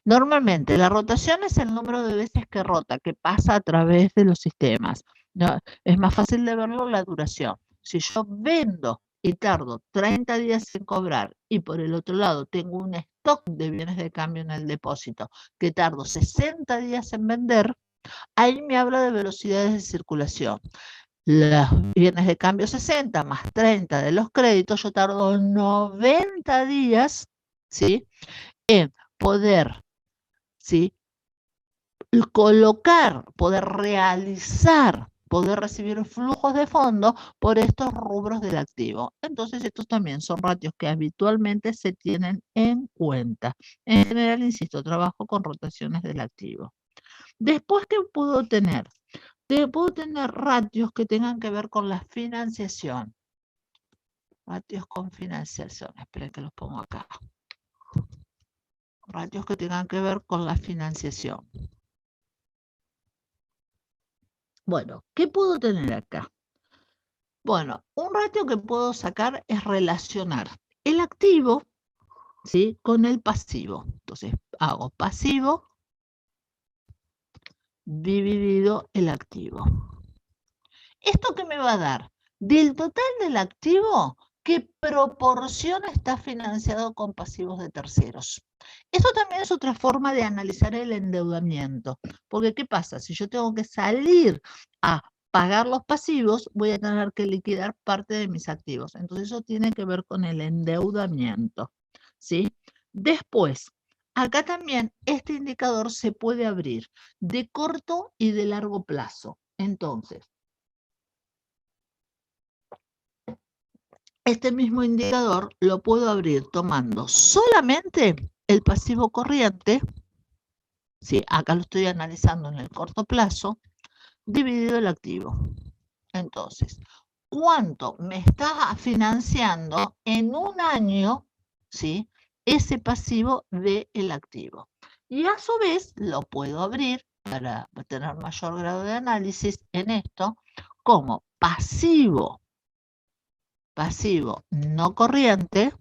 Normalmente la rotación es el número de veces que rota, que pasa a través de los sistemas. No, es más fácil de verlo la duración. Si yo vendo y tardo 30 días en cobrar y por el otro lado tengo un stock de bienes de cambio en el depósito que tardo 60 días en vender, ahí me habla de velocidades de circulación. Los bienes de cambio 60 más 30 de los créditos, yo tardo 90 días, ¿sí?, en poder, ¿sí?, colocar, poder realizar, poder recibir flujos de fondos por estos rubros del activo. Entonces, estos también son ratios que habitualmente se tienen en cuenta. En general, insisto, trabajo con rotaciones del activo. Después, ¿qué puedo tener? Puedo tener ratios que tengan que ver con la financiación. Ratios con financiación. Esperen que los pongo acá. Ratios que tengan que ver con la financiación. Bueno, ¿qué puedo tener acá? Bueno, un ratio que puedo sacar es relacionar el activo, ¿sí?, con el pasivo. Entonces, hago pasivo dividido el activo. ¿Esto qué me va a dar? Del total del activo, ¿qué proporción está financiado con pasivos de terceros? Esto también es otra forma de analizar el endeudamiento. Porque, ¿qué pasa? Si yo tengo que salir a pagar los pasivos, voy a tener que liquidar parte de mis activos. Entonces, eso tiene que ver con el endeudamiento, ¿sí? Después, acá también este indicador se puede abrir de corto y de largo plazo. Entonces, este mismo indicador lo puedo abrir tomando solamente el pasivo corriente, sí, acá lo estoy analizando en el corto plazo, dividido el activo. Entonces, ¿cuánto me está financiando en un año, sí, ese pasivo del activo? Y a su vez lo puedo abrir para tener mayor grado de análisis en esto como pasivo no corriente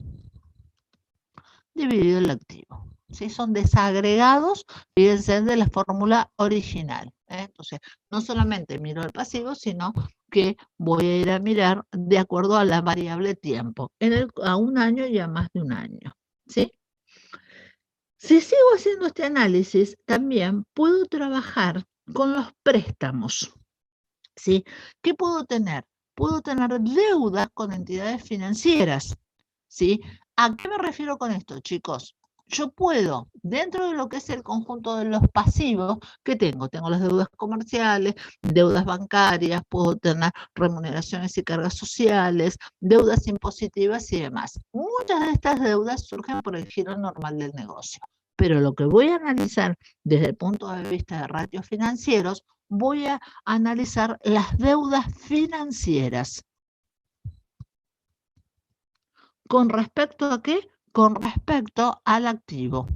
dividido el activo. ¿Sí? Son desagregados, fíjense, de la fórmula original. Entonces, no solamente miro el pasivo, sino que voy a ir a mirar de acuerdo a la variable tiempo, a un año y a más de un año. ¿Sí? Si sigo haciendo este análisis, también puedo trabajar con los préstamos. ¿Sí? ¿Qué puedo tener? Puedo tener deudas con entidades financieras. ¿Sí? ¿A qué me refiero con esto, chicos? Yo puedo, dentro de lo que es el conjunto de los pasivos que tengo las deudas comerciales, deudas bancarias, puedo tener remuneraciones y cargas sociales, deudas impositivas y demás. Muchas de estas deudas surgen por el giro normal del negocio. Pero lo que voy a analizar desde el punto de vista de ratios financieros, voy a analizar las deudas financieras. ¿Con respecto a qué? Con respecto al activo.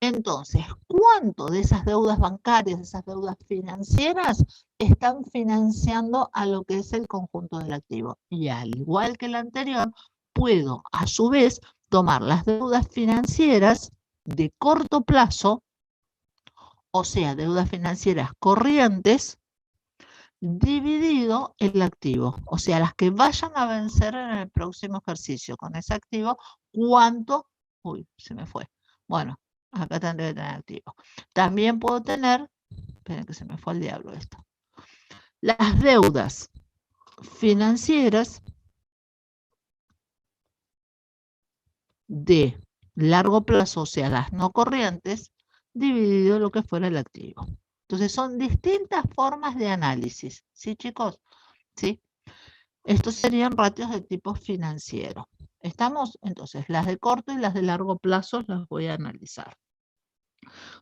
Entonces, ¿cuánto de esas deudas bancarias, de esas deudas financieras, están financiando a lo que es el conjunto del activo? Y al igual que el anterior, puedo a su vez tomar las deudas financieras de corto plazo, o sea, deudas financieras corrientes, dividido el activo, o sea, las que vayan a vencer en el próximo ejercicio con ese activo, ¿cuánto? Uy, se me fue. Bueno, acá tendré que tener activo. También puedo tener, esperen que se me fue el diablo esto, las deudas financieras de largo plazo, o sea, las no corrientes, dividido lo que fuera el activo. Entonces, son distintas formas de análisis, ¿sí, chicos? ¿Sí? Estos serían ratios de tipo financiero. ¿Estamos? Entonces, las de corto y las de largo plazo las voy a analizar.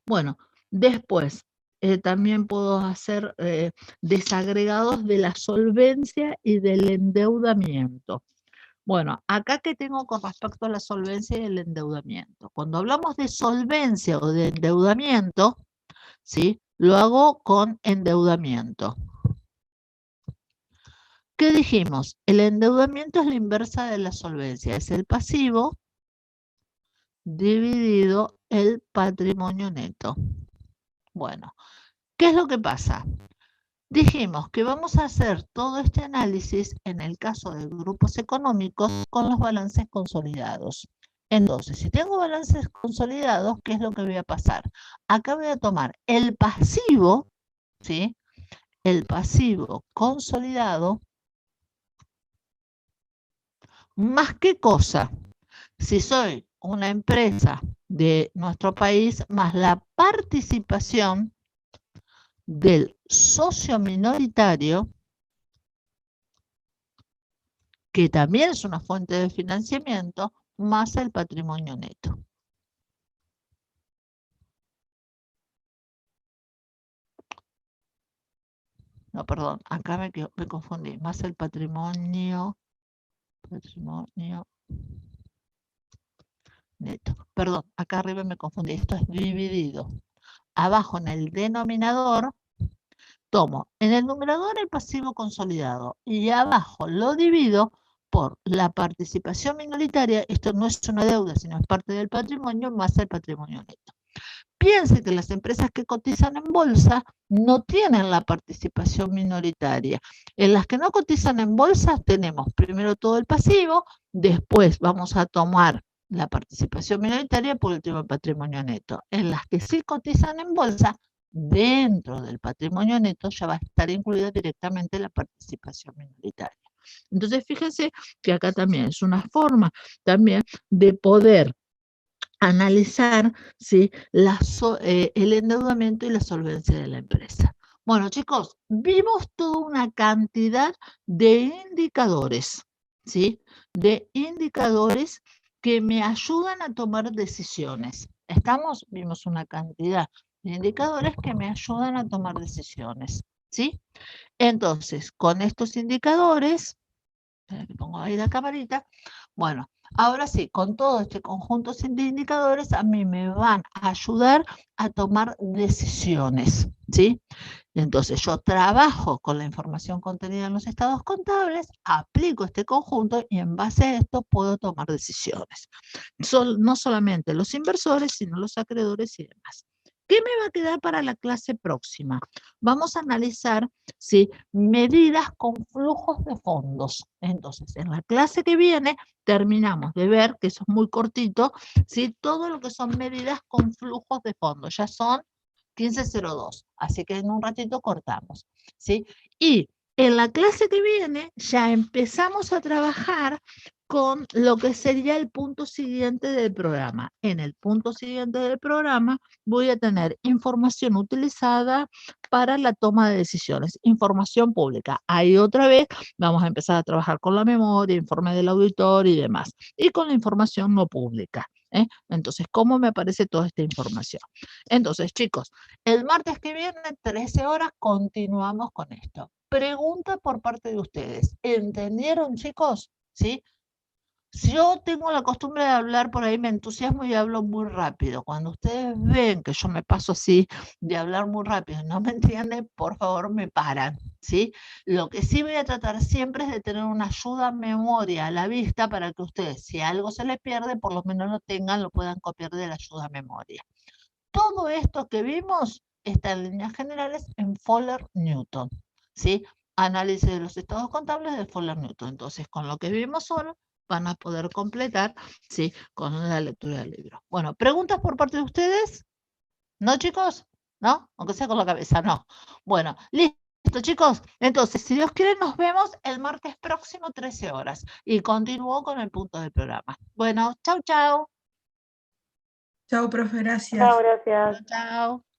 Bueno, después también puedo hacer desagregados de la solvencia y del endeudamiento. Bueno, acá que tengo con respecto a la solvencia y el endeudamiento. Cuando hablamos de solvencia o de endeudamiento, ¿sí?, Lo hago con endeudamiento. ¿Qué dijimos? El endeudamiento es la inversa de la solvencia. Es el pasivo dividido el patrimonio neto. Bueno, ¿qué es lo que pasa? Dijimos que vamos a hacer todo este análisis en el caso de grupos económicos con los balances consolidados. Entonces, si tengo balances consolidados, ¿qué es lo que voy a pasar? Acá voy a tomar el pasivo, ¿sí? El pasivo consolidado, más qué cosa. Si soy una empresa de nuestro país, más la participación del socio minoritario, que también es una fuente de financiamiento, más el patrimonio neto. No, perdón, acá me confundí. Más el patrimonio neto. Perdón, acá arriba me confundí. Esto es dividido. Abajo en el denominador, tomo en el numerador el pasivo consolidado y abajo lo divido por la participación minoritaria. Esto no es una deuda, sino es parte del patrimonio, más el patrimonio neto. Piense que las empresas que cotizan en bolsa no tienen la participación minoritaria. En las que no cotizan en bolsa tenemos primero todo el pasivo, después vamos a tomar la participación minoritaria, por último el patrimonio neto. En las que sí cotizan en bolsa, dentro del patrimonio neto ya va a estar incluida directamente la participación minoritaria. Entonces fíjense que acá también es una forma también de poder analizar, ¿sí?, el endeudamiento y la solvencia de la empresa. Bueno, chicos, vimos toda una cantidad de indicadores, ¿sí? De indicadores que me ayudan a tomar decisiones. ¿Estamos? Vimos una cantidad de indicadores que me ayudan a tomar decisiones, ¿sí? Entonces, con estos indicadores, espera que pongo ahí la camarita, bueno, ahora sí, con todo este conjunto de indicadores, a mí me van a ayudar a tomar decisiones, ¿sí? Entonces, yo trabajo con la información contenida en los estados contables, aplico este conjunto y en base a esto puedo tomar decisiones. No solamente los inversores, sino los acreedores y demás. ¿Qué me va a quedar para la clase próxima? Vamos a analizar, ¿sí?, medidas con flujos de fondos. Entonces, en la clase que viene terminamos de ver, que eso es muy cortito, ¿sí?, todo lo que son medidas con flujos de fondos. Ya son 15:02, así que en un ratito cortamos, ¿sí? Y en la clase que viene ya empezamos a trabajar con lo que sería el punto siguiente del programa. En el punto siguiente del programa voy a tener información utilizada para la toma de decisiones, información pública. Ahí otra vez vamos a empezar a trabajar con la memoria, informe del auditor y demás, y con la información no pública. Entonces, ¿cómo me aparece toda esta información? Entonces, chicos, el martes que viene, 13 horas, continuamos con esto. Pregunta por parte de ustedes. ¿Entendieron, chicos? ¿Sí? Yo tengo la costumbre de hablar por ahí, me entusiasmo y hablo muy rápido. Cuando ustedes ven que yo me paso así de hablar muy rápido y no me entienden, por favor me paran, ¿sí? Lo que sí voy a tratar siempre es de tener una ayuda a memoria a la vista para que ustedes, si algo se les pierde, por lo menos lo tengan, lo puedan copiar de la ayuda a memoria. Todo esto que vimos está en líneas generales en Fowler-Newton, ¿sí? Análisis de los estados contables de Fowler-Newton. Entonces, con lo que vimos solo, van a poder completar, ¿sí?, con la lectura del libro. Bueno, ¿preguntas por parte de ustedes? ¿No, chicos? ¿No? Aunque sea con la cabeza, no. Bueno, listo, chicos. Entonces, si Dios quiere, nos vemos el martes próximo, 13 horas. Y continúo con el punto del programa. Bueno, chau, chau. Chao, profe, gracias. Chao, gracias. Chau, chau.